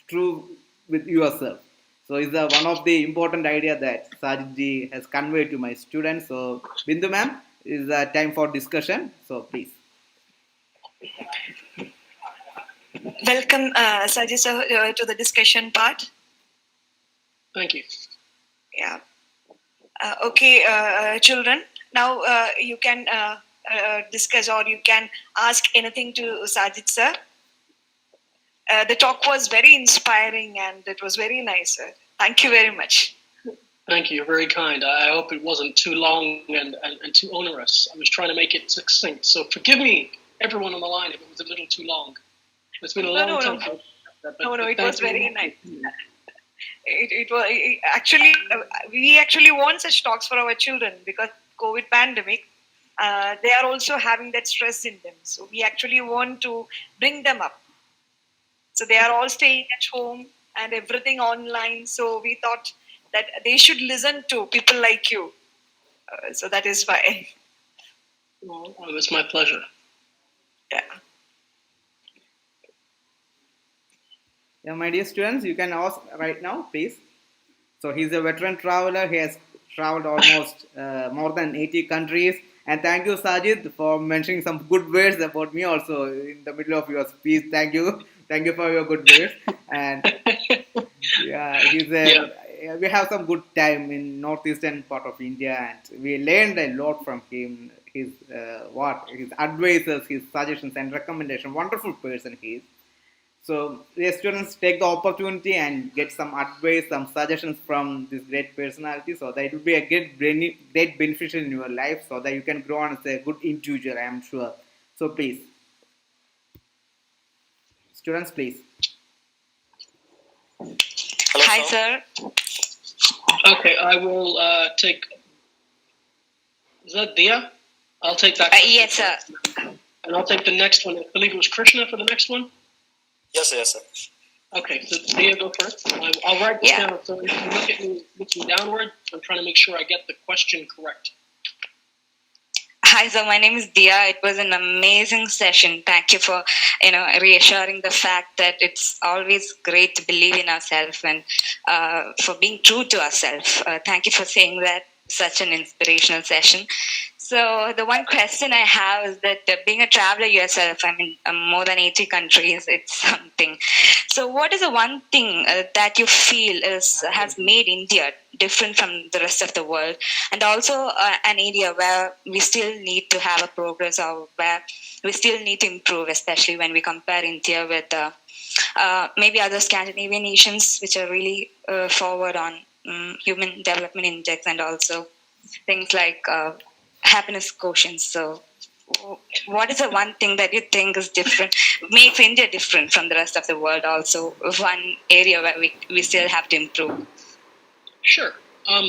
true with yourself. So is the one of the important idea that Sajid ji has conveyed to my students. So Bindu ma'am, is the time for discussion. So please. Welcome, Sajjid sir, to the discussion part. Thank you. Yeah. Okay, children. Now you can discuss or you can ask anything to Sajjid sir. The talk was very inspiring and it was very nice, sir. Thank you very much. Thank you. You're very kind. I hope it wasn't too long and too onerous. I was trying to make it succinct. So forgive me, everyone on the line, if it was a little too long. It's been a long time. No, it was very nice. It was actually we actually want such talks for our children because COVID pandemic. They are also having that stress in them. So we actually want to bring them up. So they are all staying at home and everything online. So we thought that they should listen to people like you. So that is why. Well, it's my pleasure. Yeah. Yeah, my dear students, you can ask right now, please. So he's a veteran traveler. He has traveled almost more than 80 countries. And thank you, Sajid, for mentioning some good words about me also in the middle of your speech. Thank you. Thank you for your good words. And yeah, we have some good time in northeastern part of India, and we learned a lot from him. His his advices, his suggestions and recommendations. Wonderful person he is. So the students take the opportunity and get some advice, some suggestions from this great personality, so that it will be a great beneficial in your life, so that you can grow on as a good individual. I am sure. So please, students, please. Hi, sir. Okay, I will take. Is that Dia? I'll take that. Yes, sir. And I'll take the next one. I believe it was Krishna for the next one. Yes, sir. Okay, so Dia, go first. I'll write this down. So if you look at me looking downward, I'm trying to make sure I get the question correct. Hi, so my name is Dia. It was an amazing session. Thank you for, reassuring the fact that it's always great to believe in ourselves and for being true to ourselves. Thank you for saying that. Such an inspirational session. So the one question I have is that being a traveler yourself, I mean, more than 80 countries, it's something. So what is the one thing that you feel has made India different from the rest of the world, and also an area where we still need to have a progress, or where we still need to improve, especially when we compare India with maybe other Scandinavian nations, which are really forward on human development index, and also things like happiness quotient. So what is the one thing that you think is different, makes India different from the rest of the world? Also one area where we still have to improve. Sure.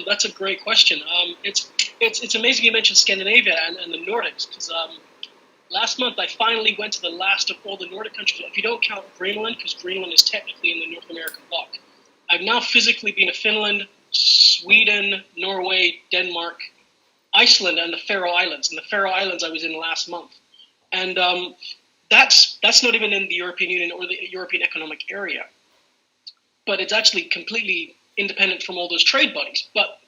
That's a great question. It's amazing you mentioned Scandinavia and the Nordics, because last month I finally went to the last of all the Nordic countries. If you don't count Greenland, because Greenland is technically in the North American bloc. I've now physically been to Finland, Sweden, Norway, Denmark, Iceland, and the Faroe Islands. And the Faroe Islands I was in last month. And that's not even in the European Union or the European Economic Area. But it's actually completely independent from all those trade bodies. But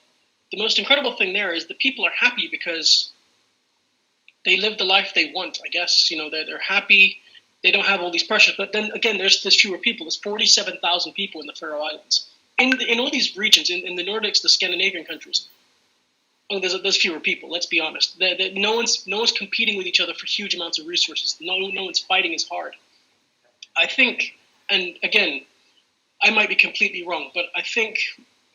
the most incredible thing there is the people are happy because they live the life they want, I guess. They're happy. They don't have all these pressures. But then again, there's fewer people. There's 47,000 people in the Faroe Islands. In all these regions, in the Nordics, the Scandinavian countries, there's fewer people. Let's be honest. No one's competing with each other for huge amounts of resources. No one's fighting as hard. I think, and again, I might be completely wrong, but I think,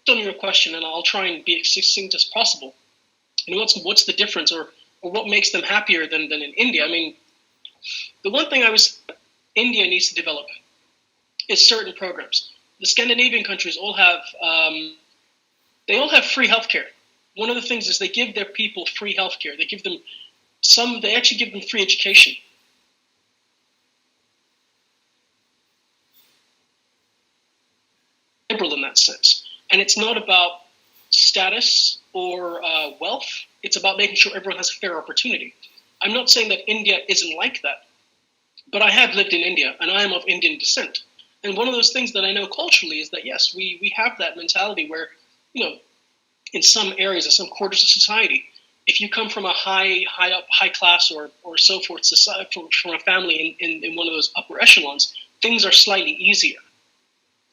on your question, and I'll try and be as succinct as possible. What's the difference, or what makes them happier than in India? I mean, the one thing India needs to develop is certain programs. the Scandinavian countries all have free healthcare. One of the things is they give their people free healthcare. They give them they actually give them free education. Liberal in that sense. And it's not about status or wealth. It's about making sure everyone has a fair opportunity. I'm not saying that India isn't like that, but I have lived in India and I am of Indian descent. And one of those things that I know culturally is that, yes, we have that mentality where, in some areas, in some quarters of society, if you come from a high class or so forth society, from a family in one of those upper echelons, things are slightly easier.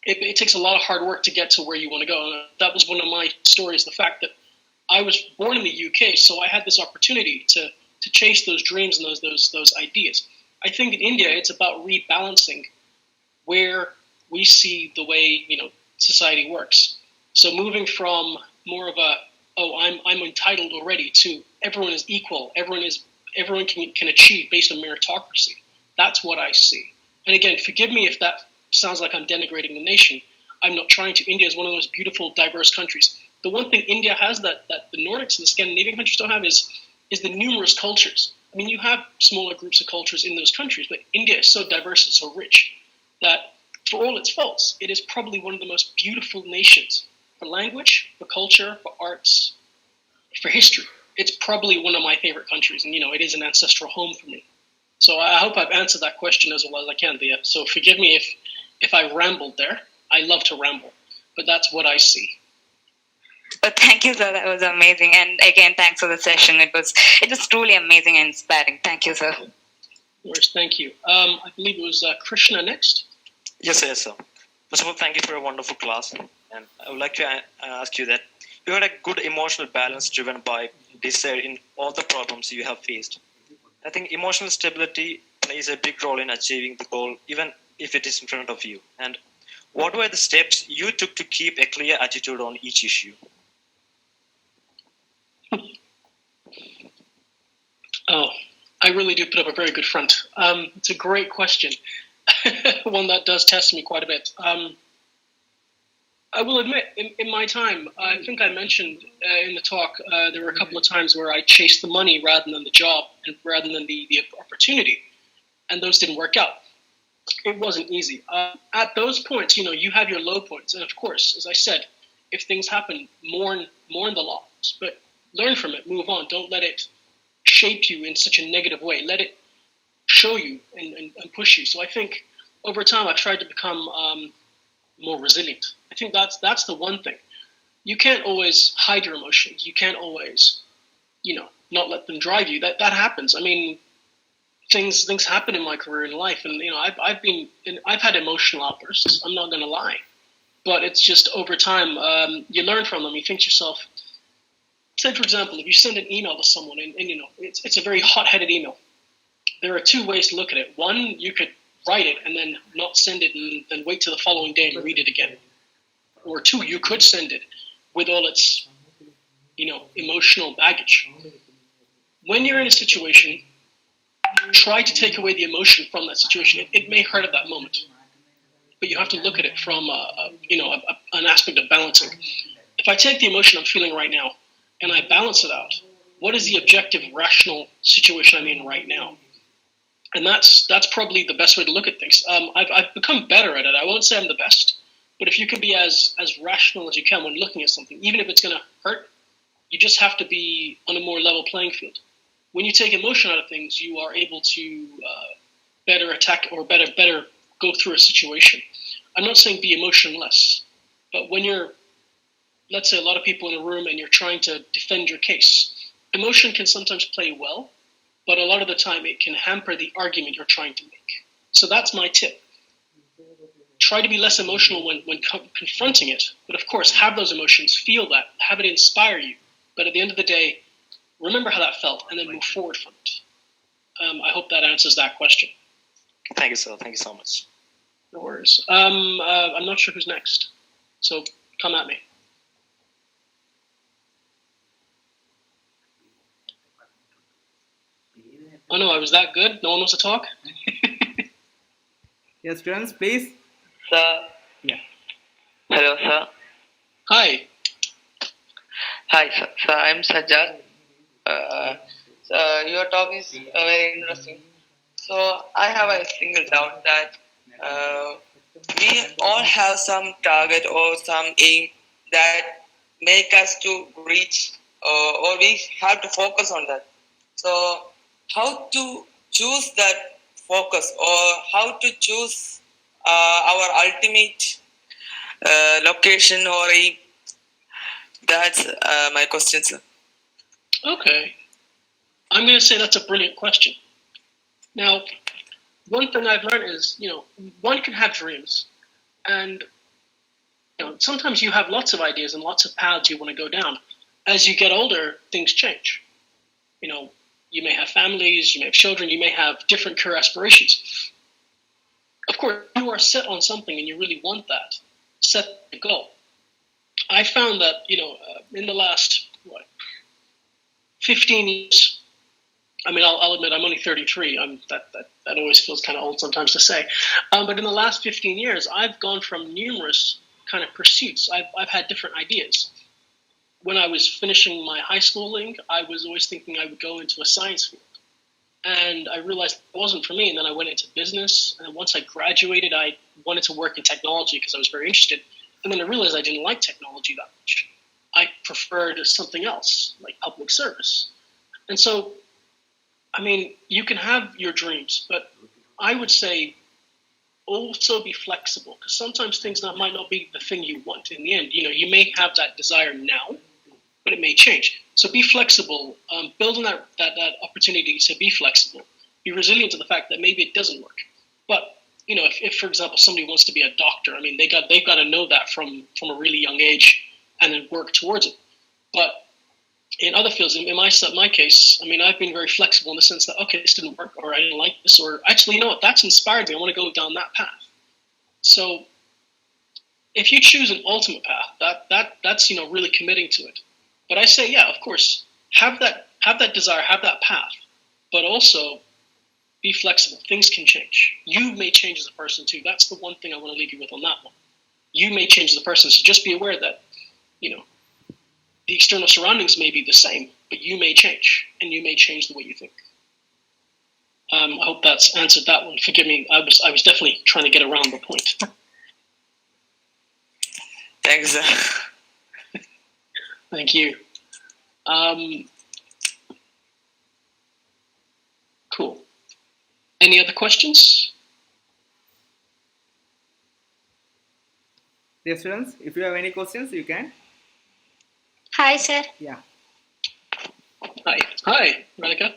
It takes a lot of hard work to get to where you want to go. And that was one of my stories, the fact that I was born in the UK, so I had this opportunity to chase those dreams and those ideas. I think in India, it's about rebalancing where we see the way society works. So moving from more of a I'm entitled already to everyone is equal, everyone can achieve based on meritocracy. That's what I see. And again, forgive me if that sounds like I'm denigrating the nation. I'm not trying to. India is one of the most beautiful, diverse countries. The one thing India has that the Nordics and the Scandinavian countries don't have is the numerous cultures. I mean, you have smaller groups of cultures in those countries, but India is so diverse and so rich that for all its faults, it is probably one of the most beautiful nations for language, for culture, for arts, for history. It's probably one of my favorite countries, and it is an ancestral home for me. So I hope I've answered that question as well as I can, Dia. So forgive me if I rambled there. I love to ramble, but that's what I see. Thank you, sir. That was amazing. And again, thanks for the session. It was truly amazing and inspiring. Thank you, sir. Yes, thank you. I believe it was Krishna next. Yes, sir. First of all, thank you for a wonderful class. And I would like to ask you that you had a good emotional balance driven by desire in all the problems you have faced. I think emotional stability plays a big role in achieving the goal, even if it is in front of you. And what were the steps you took to keep a clear attitude on each issue? Oh, I really do put up a very good front. It's a great question, one that does test me quite a bit. I will admit, in my time, I think I mentioned in the talk, there were a couple of times where I chased the money rather than the job and rather than the opportunity, and those didn't work out. It wasn't easy. At those points, you have your low points, and of course, as I said, if things happen, mourn the loss, but learn from it, move on. Don't let it shape you in such a negative way. Let it show you and push you. So I think over time, I've tried to become more resilient. I think that's the one thing. You can't always hide your emotions. You can't always, not let them drive you. That happens. I mean, things happen in my career in life, and I've had emotional outbursts. I'm not going to lie, but it's just over time you learn from them. You think to yourself. Say, for example, if you send an email to someone and it's a very hot-headed email, there are two ways to look at it. One, you could write it and then not send it and then wait till the following day and read it again. Or two, you could send it with all its, emotional baggage. When you're in a situation, try to take away the emotion from that situation. It may hurt at that moment, but you have to look at it from an aspect of balancing. If I take the emotion I'm feeling right now, and I balance it out, what is the objective, rational situation I'm in right now? And that's probably the best way to look at things. I've become better at it. I won't say I'm the best, but if you can be as rational as you can when looking at something, even if it's going to hurt, you just have to be on a more level playing field. When you take emotion out of things, you are able to better attack or better go through a situation. I'm not saying be emotionless, but when you're, let's say, a lot of people in a room and you're trying to defend your case, emotion can sometimes play well, but a lot of the time it can hamper the argument you're trying to make. So that's my tip. Try to be less emotional when confronting it, but of course have those emotions, feel that, have it inspire you. But at the end of the day, remember how that felt and then move forward from it. I hope that answers that question. Thank you, sir. Thank you so much. No worries. I'm not sure who's next, so come at me. Oh no, I was that good? No one wants to talk? Yes, students, please. Sir, Yeah. Hello, sir. Hi. Hi, sir. So I'm Sajjad. Your talk is very interesting. So I have a single doubt that we all have some target or some aim that make us to reach, or we have to focus on that. So how to choose that focus, or how to choose our ultimate location or aim? That's my question, sir. Okay. I'm going to say that's a brilliant question. Now, one thing I've learned is, one can have dreams, and sometimes you have lots of ideas and lots of paths you want to go down. As you get older, things change. You may have families, you may have children, you may have different career aspirations. Of course, you are set on something and you really want that. Set the goal. I found that, in the last, 15 years, I'll admit I'm only 33. That always feels kind of old sometimes to say. But in the last 15 years, I've gone from numerous kind of pursuits. I've had different ideas. When I was finishing my high schooling, I was always thinking I would go into a science field. And I realized it wasn't for me. And then I went into business. And once I graduated, I wanted to work in technology because I was very interested. And then I realized I didn't like technology that much. I preferred something else, like public service. And so, you can have your dreams, but I would say also be flexible, because sometimes things might not be the thing you want in the end. You may have that desire now, but it may change. So be flexible, build on that opportunity to be flexible. Be resilient to the fact that maybe it doesn't work. But if for example somebody wants to be a doctor, they've got to know that from a really young age and then work towards it. But in other fields, in my case, I've been very flexible in the sense that, okay, this didn't work, or I didn't like this, or actually, you know what, that's inspired me. I want to go down that path. So if you choose an ultimate path, that's really committing to it. But I say, yeah, of course, have that desire, have that path, but also be flexible. Things can change. You may change as a person too. That's the one thing I want to leave you with on that one. You may change as a person, so just be aware that, the external surroundings may be the same, but you may change, and you may change the way you think. I hope that's answered that one. Forgive me, I was definitely trying to get around the point. Thanks, sir. Thank you. Cool. Any other questions? Dear students, if you have any questions, you can. Hi, sir. Yeah. Hi, Radhika.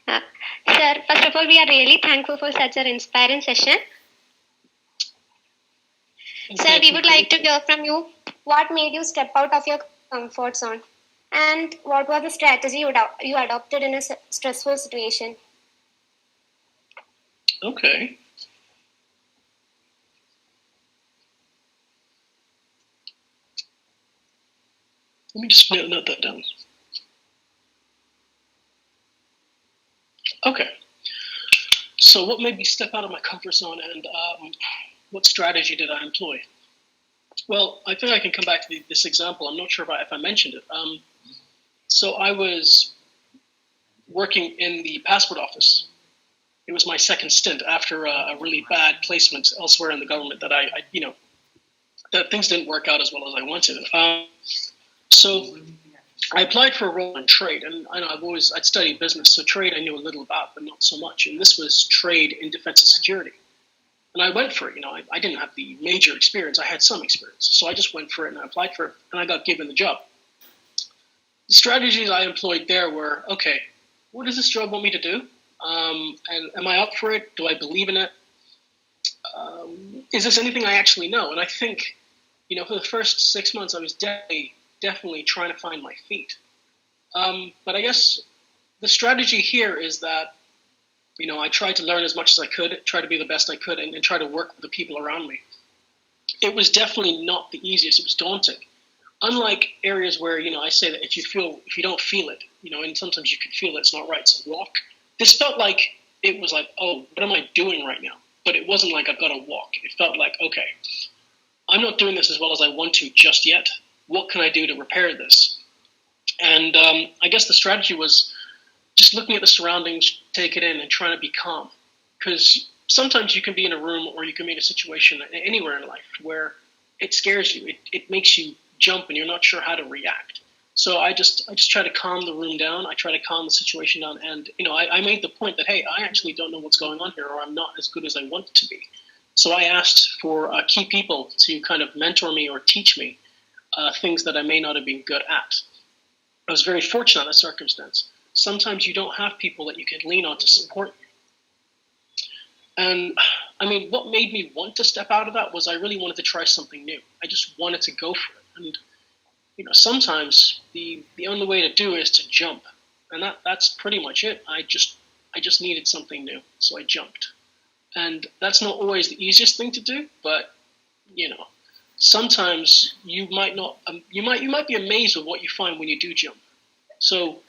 Sir, first of all, we are really thankful for such an inspiring session. Sir, we would like to hear from you what made you step out of your comfort zone, and what was the strategy you adopted in a stressful situation. Okay. Let me just note that down. Okay. So what made me step out of my comfort zone, and what strategy did I employ? Well, I think I can come back to this example. I'm not sure if I mentioned it. So I was working in the passport office. It was my second stint after a really bad placement elsewhere in the government that that things didn't work out as well as I wanted. So I applied for a role in trade, and I'd studied business, so trade I knew a little about, but not so much. And this was trade in defense and security. And I went for it. I didn't have the major experience. I had some experience. So I just went for it and I applied for it, and I got given the job. The strategies I employed there were, okay, what does this job want me to do? And am I up for it? Do I believe in it? Is this anything I actually know? And I think, for the first 6 months, I was definitely trying to find my feet. But I guess the strategy here is that, I tried to learn as much as I could, try to be the best I could, and try to work with the people around me. It was definitely not the easiest. It was daunting. Unlike areas where, I say that if you don't feel it, and sometimes you can feel it's not right, so walk. This felt like, it was like, oh, what am I doing right now? But it wasn't like I've got to walk. It felt like, okay, I'm not doing this as well as I want to just yet. What can I do to repair this? And I guess the strategy was just looking at the surroundings, take it in, and trying to be calm. Because sometimes you can be in a room or you can be in a situation anywhere in life where it scares you. It makes you jump and you're not sure how to react. So I just try to calm the room down. I try to calm the situation down. And, I made the point that, hey, I actually don't know what's going on here, or I'm not as good as I want to be. So I asked for key people to kind of mentor me or teach me things that I may not have been good at. I was very fortunate in that circumstance. Sometimes you don't have people that you can lean on to support you. And I mean, what made me want to step out of that was I really wanted to try something new. I just wanted to go for it. And sometimes the only way to do it is to jump, and that's pretty much it. I just needed something new, so I jumped. And that's not always the easiest thing to do, but sometimes you might not. You might be amazed with what you find when you do jump. So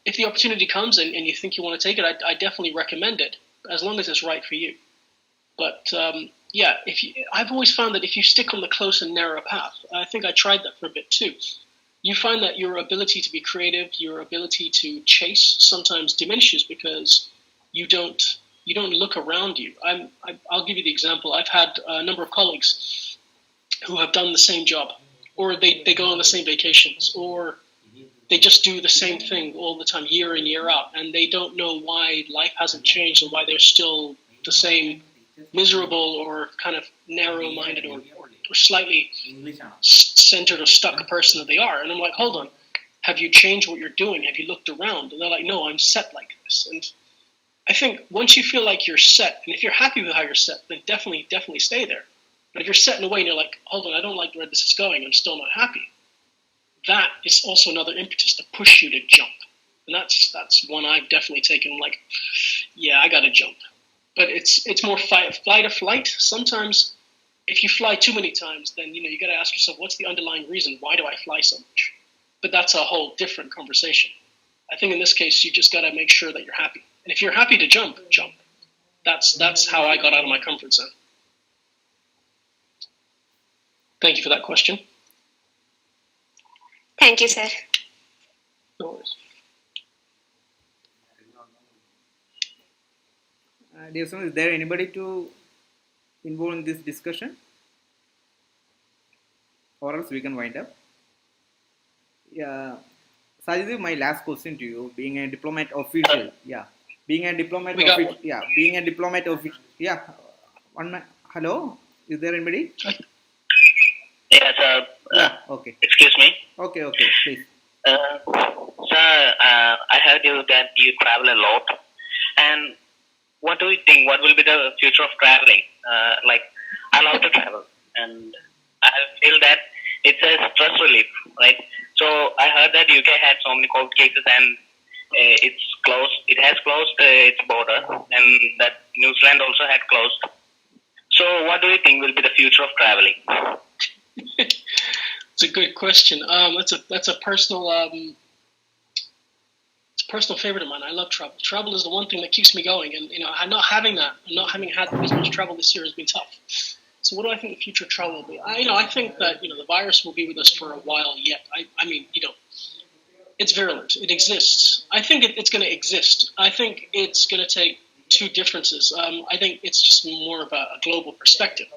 if the opportunity comes and you think you want to take it, I definitely recommend it, as long as it's right for you. But I've always found that if you stick on the close and narrow path, I think I tried that for a bit too. You find that your ability to be creative, your ability to chase, sometimes diminishes because you don't look around you. I'll give you the example. I've had a number of colleagues who have done the same job, or they go on the same vacations, or they just do the same thing all the time, year in, year out, and they don't know why life hasn't changed and why they're still the same miserable or kind of narrow-minded or slightly centered or stuck person that they are. And I'm like, hold on, have you changed what you're doing? Have you looked around? And they're like, no, I'm set like this. And I think once you feel like you're set, and if you're happy with how you're set, then definitely stay there. But if you're set in a way and you're like, hold on, I don't like where this is going, I'm still not happy, that is also another impetus to push you to jump. And that's one I've definitely taken. I'm like, yeah, I got to jump. But it's more flight or flight. Sometimes if you fly too many times, then you got to ask yourself, what's the underlying reason? Why do I fly so much? But that's a whole different conversation. I think in this case, you just got to make sure that you're happy. And if you're happy to jump. That's how I got out of my comfort zone. Thank you for that question. Thank you, sir. No worries. Dear students, is there anybody to involve in this discussion? Or else we can wind up. Yeah. Sajjid, my last question to you, being a diplomat official. Yeah. Being a diplomat official. Yeah. Being a diplomat official. Yeah. Hello? Is there anybody? Yes, sir. Yeah. Okay. Excuse me. Okay, please. Sir, I heard that you travel a lot. And what do you think? What will be the future of traveling? I love to travel, and I feel that it's a stress relief, right? So I heard that UK had so many COVID cases, and it's closed. It has closed its border, and that New Zealand also had closed. So what do you think will be the future of traveling? It's a good question. That's a personal personal favorite of mine. I love travel. Travel is the one thing that keeps me going, and not having had as much travel this year has been tough. So what do I think the future of travel will be? I think that the virus will be with us for a while yet. I mean, it's virulent. It exists. I think it's going to exist. I think it's going to take two differences. I think it's just more of a global perspective.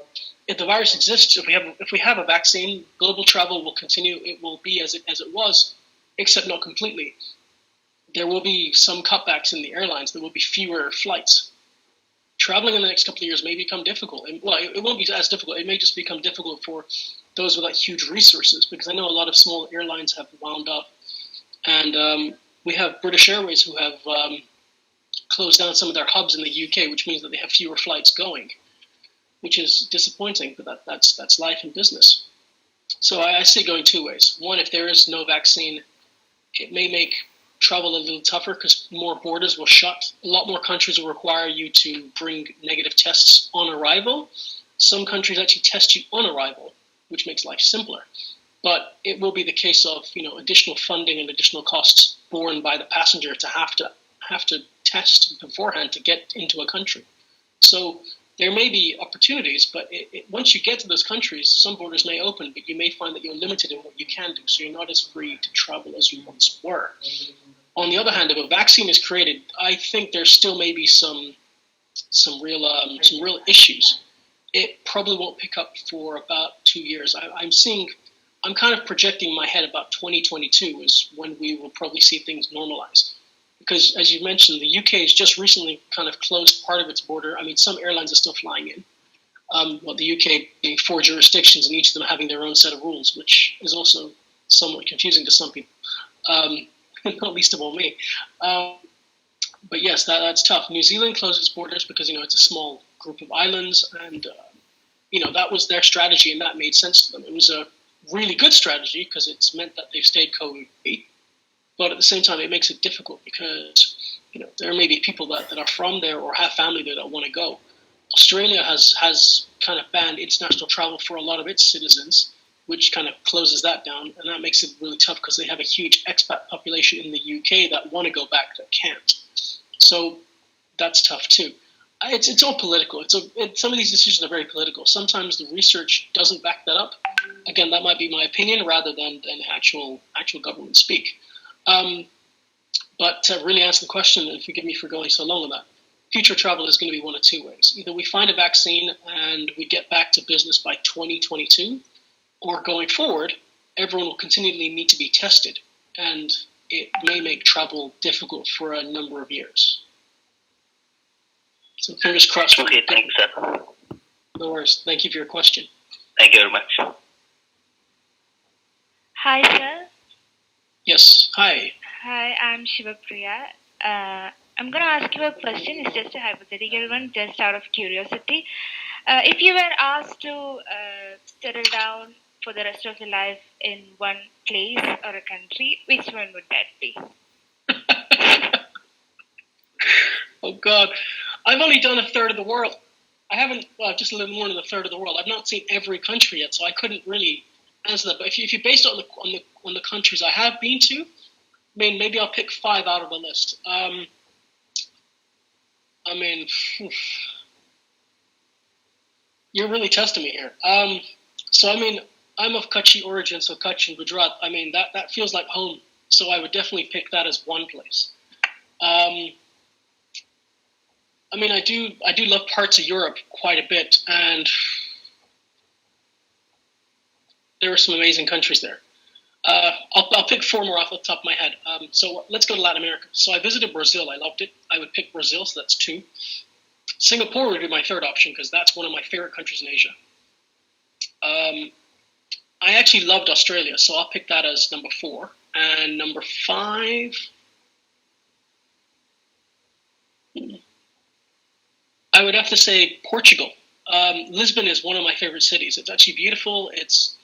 If the virus exists, if we have a vaccine, global travel will continue. It will be as it was, except not completely. There will be some cutbacks in the airlines. There will be fewer flights. Traveling in the next couple of years may become difficult. Well, it won't be as difficult. It may just become difficult for those with huge resources, because I know a lot of small airlines have wound up. And we have British Airways who have closed down some of their hubs in the UK, which means that they have fewer flights going, which is disappointing, but that's life in business. So I see it going two ways. One, if there is no vaccine, it may make travel a little tougher because more borders will shut. A lot more countries will require you to bring negative tests on arrival. Some countries actually test you on arrival, which makes life simpler. But it will be the case of additional funding and additional costs borne by the passenger to have to test beforehand to get into a country. So there may be opportunities, but once you get to those countries, some borders may open, but you may find that you're limited in what you can do. So you're not as free to travel as you once were. On the other hand, if a vaccine is created, I think there still may be some real issues. It probably won't pick up for about 2 years. I'm kind of projecting in my head about 2022 is when we will probably see things normalize. Because as you mentioned, the UK has just recently kind of closed part of its border. I mean, some airlines are still flying in. The UK being 4 jurisdictions and each of them having their own set of rules, which is also somewhat confusing to some people, not least of all me. But yes, that's tough. New Zealand closed its borders because, it's a small group of islands, and, that was their strategy, and that made sense to them. It was a really good strategy because it's meant that they've stayed COVID-free, but at the same time, it makes it difficult because, there may be people that are from there or have family there that want to go. Australia has kind of banned international travel for a lot of its citizens, which kind of closes that down, and that makes it really tough because they have a huge expat population in the UK that want to go back that can't. So that's tough too. It's all political. Some of these decisions are very political. Sometimes the research doesn't back that up. Again, that might be my opinion rather than actual government speak. But to really answer the question, and forgive me for going so long on that, future travel is going to be one of two ways. Either we find a vaccine and we get back to business by 2022, or going forward, everyone will continually need to be tested, and it may make travel difficult for a number of years. So fingers crossed. Okay, thanks, sir. No worries. Thank you for your question. Thank you very much. Hi, sir. Yes, hi. Hi, I'm Shivapriya. I'm going to ask you a question. It's just a hypothetical one, just out of curiosity. If you were asked to settle down for the rest of your life in one place or a country, which one would that be? Oh, God. I've only done a third of the world. I haven't, just a little more than a third of the world. I've not seen every country yet, so I couldn't really answer that. But if you based it on the countries I have been to, maybe I'll pick 5 out of the list. You're really testing me here. I'm of Kutchi origin, so Kutch and Gujarat. That feels like home. So I would definitely pick that as one place. I do love parts of Europe quite a bit, and there are some amazing countries there. I'll pick 4 more off the top of my head. So let's go to Latin America. So I visited Brazil. I loved it. I would pick Brazil, so that's 2. Singapore would be my third option because that's one of my favorite countries in Asia. I actually loved Australia, so I'll pick that as number 4. And number 5, I would have to say Portugal. Lisbon is one of my favorite cities. It's actually beautiful. It's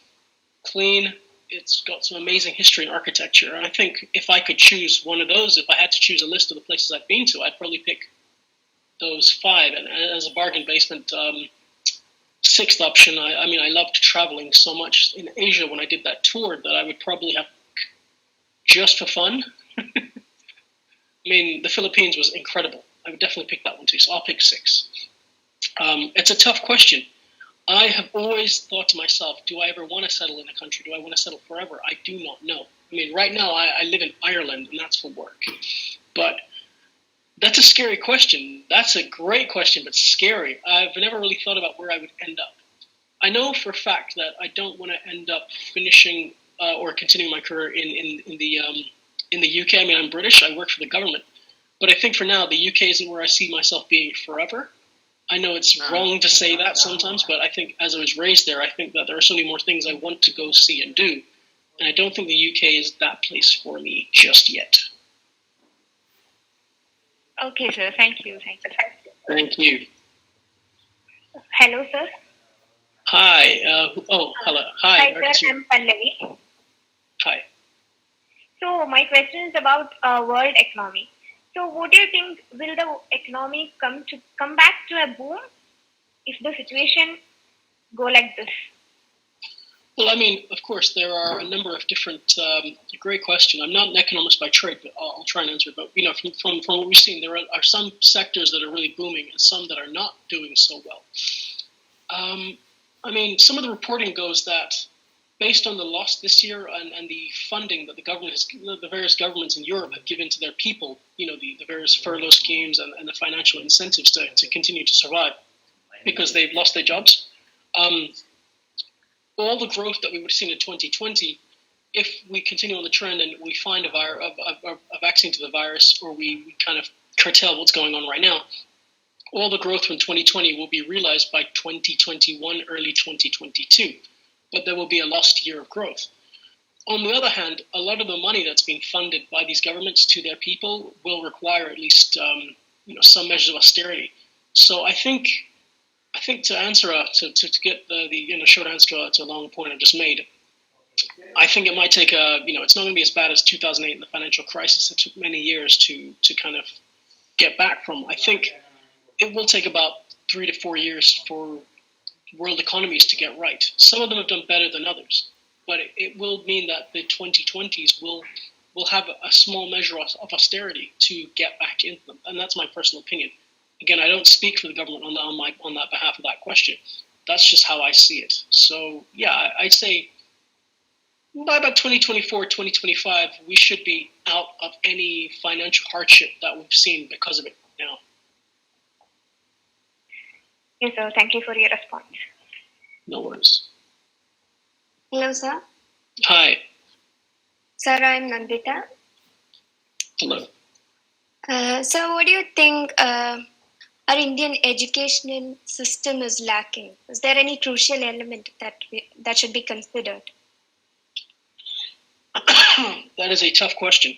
clean. It's got some amazing history and architecture. And I think if I could choose one of those, if I had to choose a list of the places I've been to, I'd probably pick those 5. And as a bargain basement, 6th option, I loved traveling so much in Asia when I did that tour that I would probably have, just for fun. The Philippines was incredible. I would definitely pick that one too, so I'll pick 6. It's a tough question. I have always thought to myself, do I ever want to settle in a country? Do I want to settle forever? I do not know. Right now I live in Ireland, and that's for work. But that's a scary question. That's a great question, but scary. I've never really thought about where I would end up. I know for a fact that I don't want to end up finishing or continuing my career in the UK. I'm British. I work for the government. But I think for now, the UK isn't where I see myself being forever. I know it's wrong to say that sometimes, but I think as I was raised there, I think that there are so many more things I want to go see and do. And I don't think the UK is that place for me just yet. Okay, sir. Thank you. Thank you. Hello, sir. Hi. Hello. Hi. Hi, sir. I'm Pallavi. Hi. So my question is about world economy. So what do you think, will the economy come back to a boom if the situation go like this? Well, I mean, of course, there are a number of different. Great question. I'm not an economist by trade, but I'll try and answer it. But from what we've seen, there are some sectors that are really booming and some that are not doing so well. I mean, some of the reporting goes that based on the loss this year and the funding that the various governments in Europe have given to their people, the various furlough schemes and the financial incentives to continue to survive because they've lost their jobs. All the growth that we would have seen in 2020, if we continue on the trend and we find a vaccine to the virus, or we kind of curtail what's going on right now, all the growth from 2020 will be realized by 2021, early 2022. But there will be a lost year of growth. On the other hand, a lot of the money that's being funded by these governments to their people will require at least some measures of austerity. So I think to answer to get the short answer to a long point I just made, I think it might take it's not going to be as bad as 2008 and the financial crisis. It took many years to kind of get back from. I think it will take about 3 to 4 years for world economies to get right. Some of them have done better than others, but it will mean that the 2020s will have a small measure of austerity to get back into them, and that's my personal opinion. Again, I don't speak for the government on that behalf of that question. That's just how I see it. So yeah, I'd say by about 2024, 2025, we should be out of any financial hardship that we've seen because of it now. Yes, sir. Thank you for your response. No worries. Hello, sir. Hi. Sir, I'm Nandita. Hello. So, what do you think our Indian educational system is lacking? Is there any crucial element that should be considered? That is a tough question.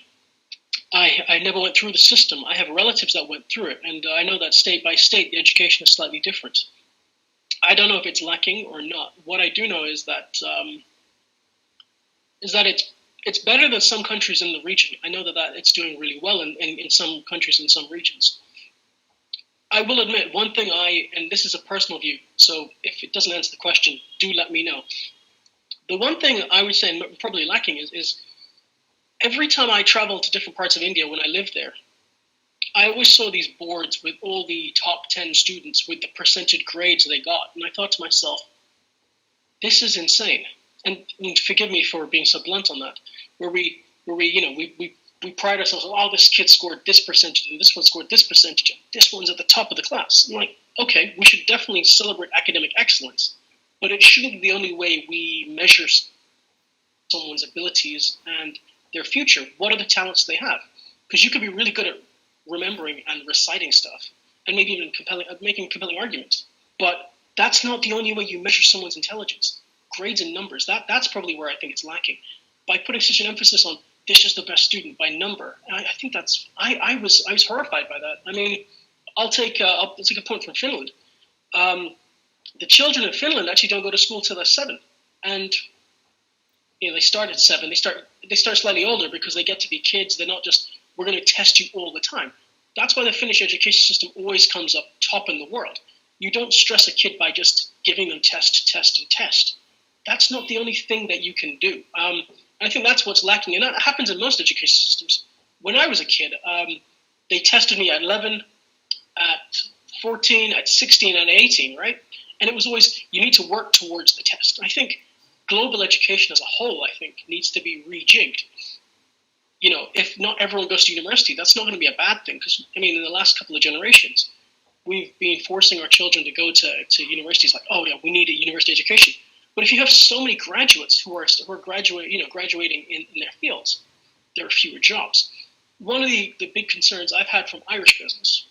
I never went through the system. I have relatives that went through it, and I know that state by state the education is slightly different. I don't know if it's lacking or not. What I do know is that it's better than some countries in the region. I know that it's doing really well in some countries in some regions. I will admit one thing and this is a personal view, so if it doesn't answer the question, do let me know. The one thing I would say probably lacking is every time I travel to different parts of India when I lived there, I always saw these boards with all the top 10 students with the percentage grades they got. And I thought to myself, this is insane. And forgive me for being so blunt on that, where we pride ourselves, oh, this kid scored this percentage, and this one scored this percentage, and this one's at the top of the class. I'm like, okay, we should definitely celebrate academic excellence, but it shouldn't be the only way we measure someone's abilities and their future. What are the talents they have? Because you could be really good at remembering and reciting stuff, and maybe even making compelling arguments. But that's not the only way you measure someone's intelligence. Grades and numbers, that's probably where I think it's lacking. By putting such an emphasis on this is the best student by number, I think that's I was horrified by that. I mean, I'll take a point from Finland. The children in Finland actually don't go to school till they're 7, and they start at 7. They start slightly older because they get to be kids. They're not just, we're going to test you all the time. That's why the Finnish education system always comes up top in the world. You don't stress a kid by just giving them test, and test. That's not the only thing that you can do. I think that's what's lacking, and that happens in most education systems. When I was a kid, they tested me at 11, at 14, at 16, and 18, right? And it was always, you need to work towards the test. I think global education as a whole, needs to be rejigged. If not everyone goes to university, that's not going to be a bad thing, because, in the last couple of generations, we've been forcing our children to go to universities like, oh, yeah, we need a university education. But if you have so many graduates who are graduating in their fields, there are fewer jobs. One of the big concerns I've had from Irish business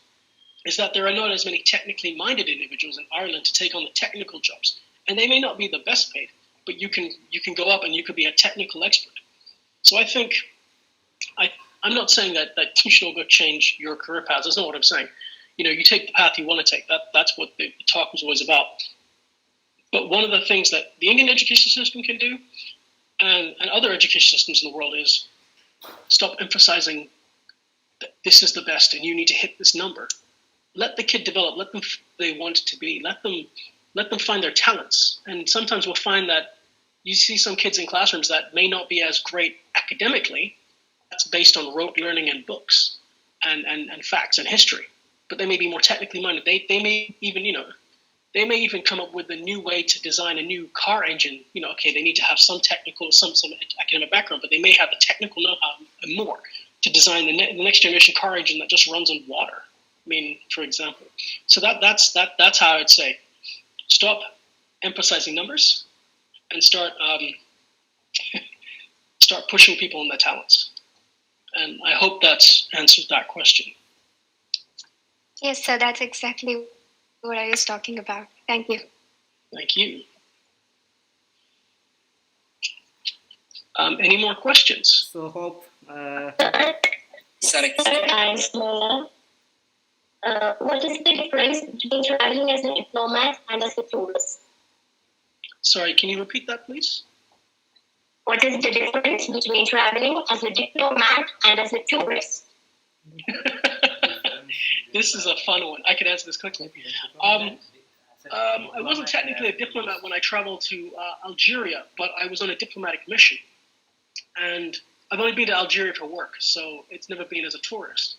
is that there are not as many technically minded individuals in Ireland to take on the technical jobs. And they may not be the best paid, but you can go up and you could be a technical expert. So I think, I'm not saying that you should all go change your career paths. That's not what I'm saying. You take the path you want to take. That's what the talk was always about. But one of the things that the Indian education system can do, and other education systems in the world, is stop emphasizing that this is the best and you need to hit this number. Let the kid develop. Let them they want to be. Let them find their talents. And sometimes we'll find that you see some kids in classrooms that may not be as great academically. That's based on rote learning and books and facts and history. But they may be more technically minded. They may even, they may even come up with a new way to design a new car engine. Okay, they need to have some technical, some academic background, but they may have the technical know-how and more to design the next generation car engine that just runs on water. For example. So that's how I'd say, stop emphasizing numbers and start pushing people on their talents. And I hope that's answered that question. Yes, sir, that's exactly what I was talking about. Thank you. Thank you. Any more questions? So hope. Sorry. What is the difference between traveling as a diplomat and as a tourist? Sorry, can you repeat that, please? What is the difference between traveling as a diplomat and as a tourist? This is a fun one. I can answer this quickly. I wasn't technically a diplomat when I traveled to Algeria, but I was on a diplomatic mission. And I've only been to Algeria for work, so it's never been as a tourist.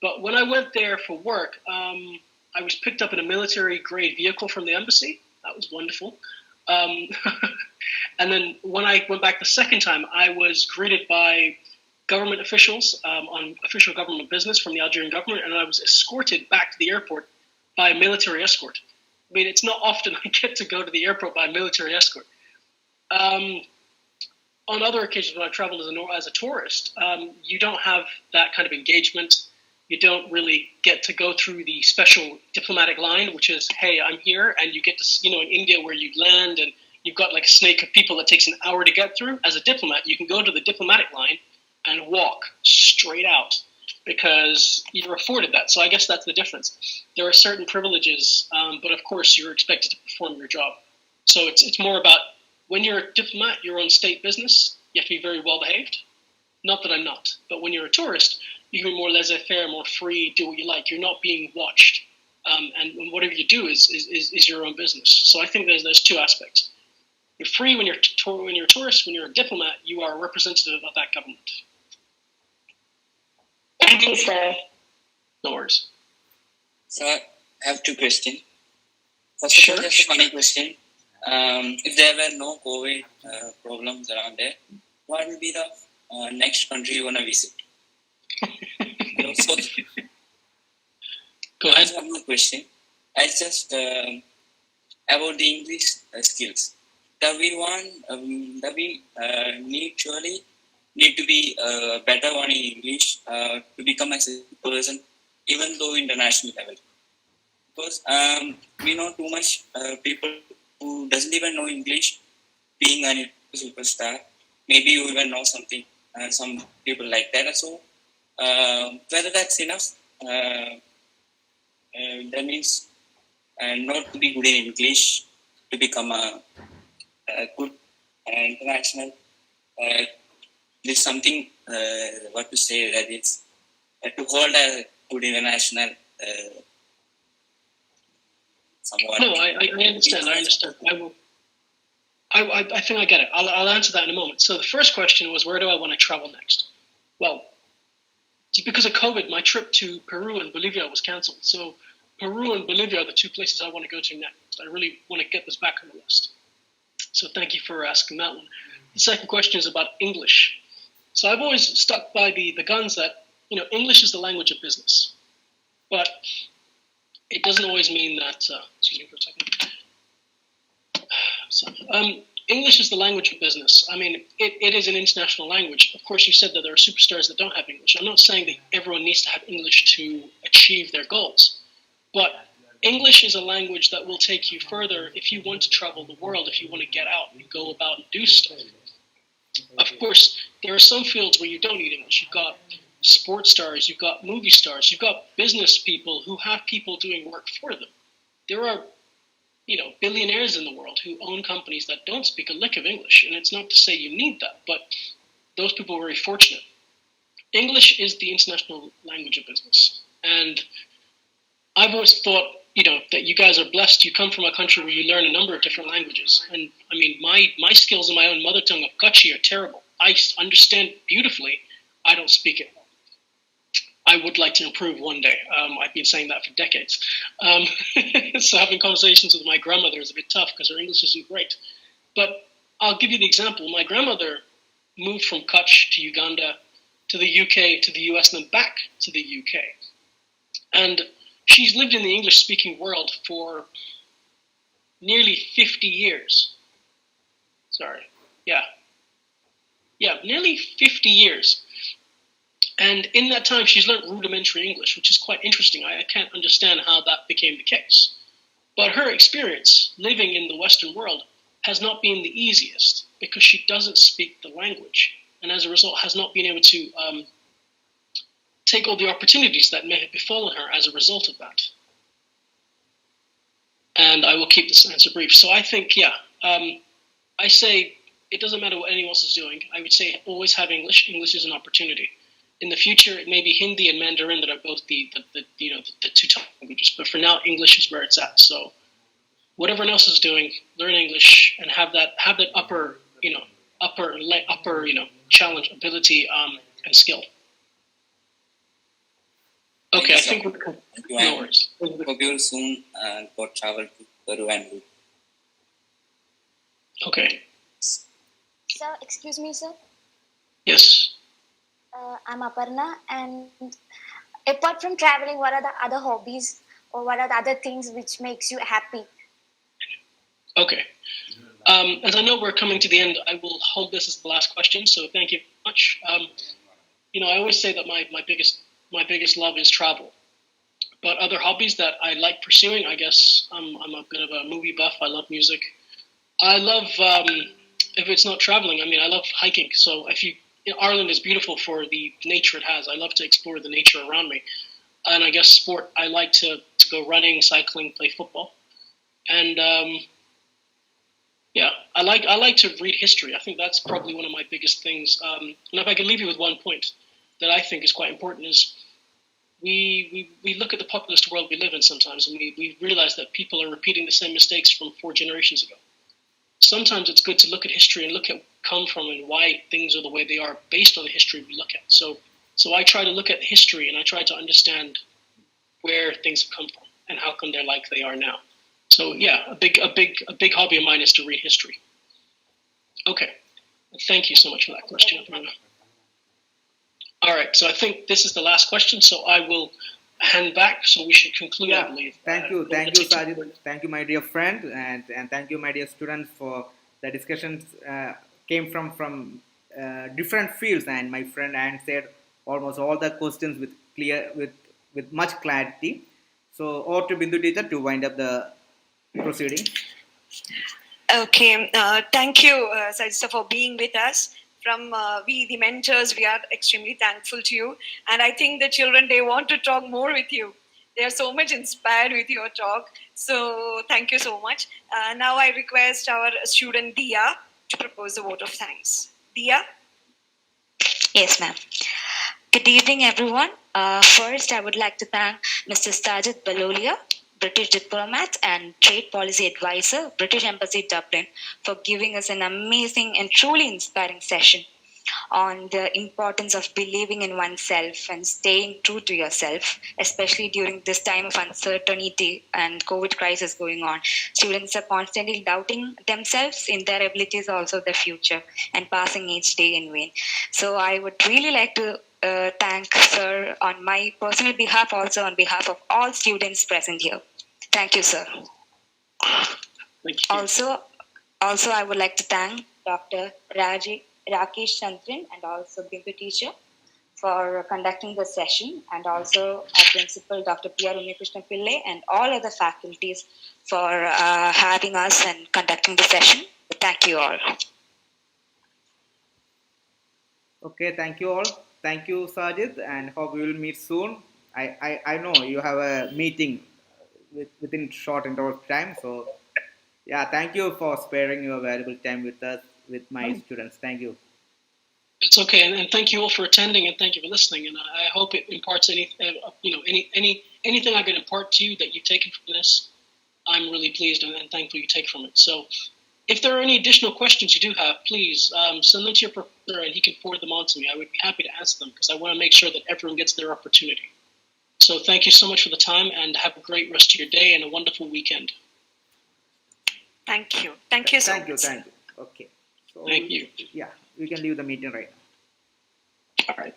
But when I went there for work, I was picked up in a military-grade vehicle from the embassy. That was wonderful. And then when I went back the second time, I was greeted by government officials on official government business from the Algerian government, and I was escorted back to the airport by a military escort. It's not often I get to go to the airport by a military escort. On other occasions when I traveled as a tourist, you don't have that kind of engagement. You don't really get to go through the special diplomatic line, which is, hey, I'm here, and you get to, in India where you land and you've got like a snake of people that takes an hour to get through. As a diplomat, you can go to the diplomatic line and walk straight out because you're afforded that. So I guess that's the difference. There are certain privileges, but of course you're expected to perform your job. So it's more about when you're a diplomat, you're on state business. You have to be very well behaved. Not that I'm not, but when you're a tourist, you can be more laissez-faire, more free, do what you like. You're not being watched, and whatever you do is your own business. So I think there's two aspects. You're free when you're a tourist. When you're a diplomat, you are a representative of that government. Thank you, sir. No worries. So I have two questions. First of all, just a funny question. If there were no COVID problems around there, what will be the next country you want to visit? So, go ahead. One more question. It's just about the English skills. That we need to be better one in English to become as a person, even though international level. Because we know too much people who doesn't even know English, being a superstar. Maybe you even know something, some people like that. So whether that's enough, that means not to be good in English to become a good international. There's something, what to say, that it's to hold a good international. Somewhat. No, I understand. I will. I think I get it. I'll answer that in a moment. So the first question was, where do I want to travel next? Well, because of COVID, my trip to Peru and Bolivia was cancelled. So Peru and Bolivia are the two places I want to go to next. I really want to get this back on the list. So thank you for asking that one. The second question is about English. So I've always stuck by the guns that, English is the language of business. But it doesn't always mean that, excuse me for a second. English is the language of business. It is an international language. Of course, you said that there are superstars that don't have English. I'm not saying that everyone needs to have English to achieve their goals. But English is a language that will take you further if you want to travel the world, if you want to get out and go about and do stuff. Of course, there are some fields where you don't need English. You've got sports stars, you've got movie stars, you've got business people who have people doing work for them. There are billionaires in the world who own companies that don't speak a lick of English. And it's not to say you need that, but those people are very fortunate. English is the international language of business. And I've always thought that you guys are blessed. You come from a country where you learn a number of different languages, and I mean, my skills in my own mother tongue of Kutchi are terrible. I understand beautifully. I don't speak it. I would like to improve one day. I've been saying that for decades. So having conversations with my grandmother is a bit tough because her English isn't great. But I'll give you the example. My grandmother moved from Kutch to Uganda to the UK to the US and then back to the UK. And she's lived in the English-speaking world for nearly 50 years. Nearly 50 years. And in that time, she's learned rudimentary English, which is quite interesting. I can't understand how that became the case. But her experience living in the Western world has not been the easiest because she doesn't speak the language. And as a result, has not been able to take all the opportunities that may have befallen her as a result of that. And I will keep this answer brief. So I think, I say it doesn't matter what anyone else is doing. I would say always have English. English is an opportunity. In the future, it may be Hindi and Mandarin that are both the two top languages. But for now, English is where it's at. So whatever everyone else is doing, learn English and have that upper challenge, ability, and skill. Okay, I think we're no worries. Hope you will soon go travel to Peru and Peru. Okay. Sir, excuse me, sir. Yes. I'm Aparna, and apart from traveling, what are the other hobbies or what are the other things which makes you happy? Okay. As I know we're coming to the end, I will hold this as the last question. So thank you very much. I always say that my biggest love is travel. But other hobbies that I like pursuing, I guess I'm a bit of a movie buff. I love music. I love, if it's not traveling, I love hiking. So Ireland is beautiful for the nature it has. I love to explore the nature around me. And I guess sport, I like to go running, cycling, play football. And I like to read history. I think that's probably one of my biggest things. And if I could leave you with one point that I think is quite important is we look at the populist world we live in sometimes, and we realize that people are repeating the same mistakes from 4 generations ago. Sometimes it's good to look at history and look at come from and why things are the way they are based on the history we look at. So I try to look at history and I try to understand where things have come from and how come they're like they are now. So a big hobby of mine is to read history. Okay, thank you so much for that question. All right, so I think this is the last question. So I will hand back. So we should conclude, I believe. Thank you, Sajjid. Thank you, my dear friend, and thank you, my dear students, for the discussions. Came from different fields, and my friend answered almost all the questions with much clarity. So over to Bindu teacher to wind up the proceedings. Okay, thank you, Sajjid, for being with us. From we, the mentors, we are extremely thankful to you. And I think the children, they want to talk more with you. They are so much inspired with your talk. So thank you so much. Now I request our student Dia to propose a vote of thanks. Dia? Yes, ma'am. Good evening, everyone. First, I would like to thank Mr. Sajjid Balolia, British Diplomat and Trade Policy Advisor, British Embassy Dublin, for giving us an amazing and truly inspiring session on the importance of believing in oneself and staying true to yourself, especially during this time of uncertainty and COVID crisis going on. Students are constantly doubting themselves in their abilities, also the future, and passing each day in vain. So I would really like to thank sir on my personal behalf, also on behalf of all students present here. Thank you, sir. Thank you. Also, I would like to thank Dr. Rakesh Chandran and also Bindu teacher for conducting the session, and also our principal, Dr. P.R. Unnikrishna Pillai, and all other faculties for having us and conducting the session. Thank you all. Okay, thank you all. Thank you, Sajjid, and hope we will meet soon. I know you have a meeting within short interval of time, so thank you for sparing your valuable time with us, with my students. Thank you. It's okay, and thank you all for attending, and thank you for listening. And I hope it imparts any anything I can impart to you that you've taken from this, I'm really pleased and thankful you take from it. So if there are any additional questions you do have, please send them to your professor and he can forward them on to me. I would be happy to answer them because I want to make sure that everyone gets their opportunity. So thank you so much for the time and have a great rest of your day and a wonderful weekend. Thank you. Thank you so much. Thank you. Okay. So Thank you. Yeah, we can leave the meeting right now. All right.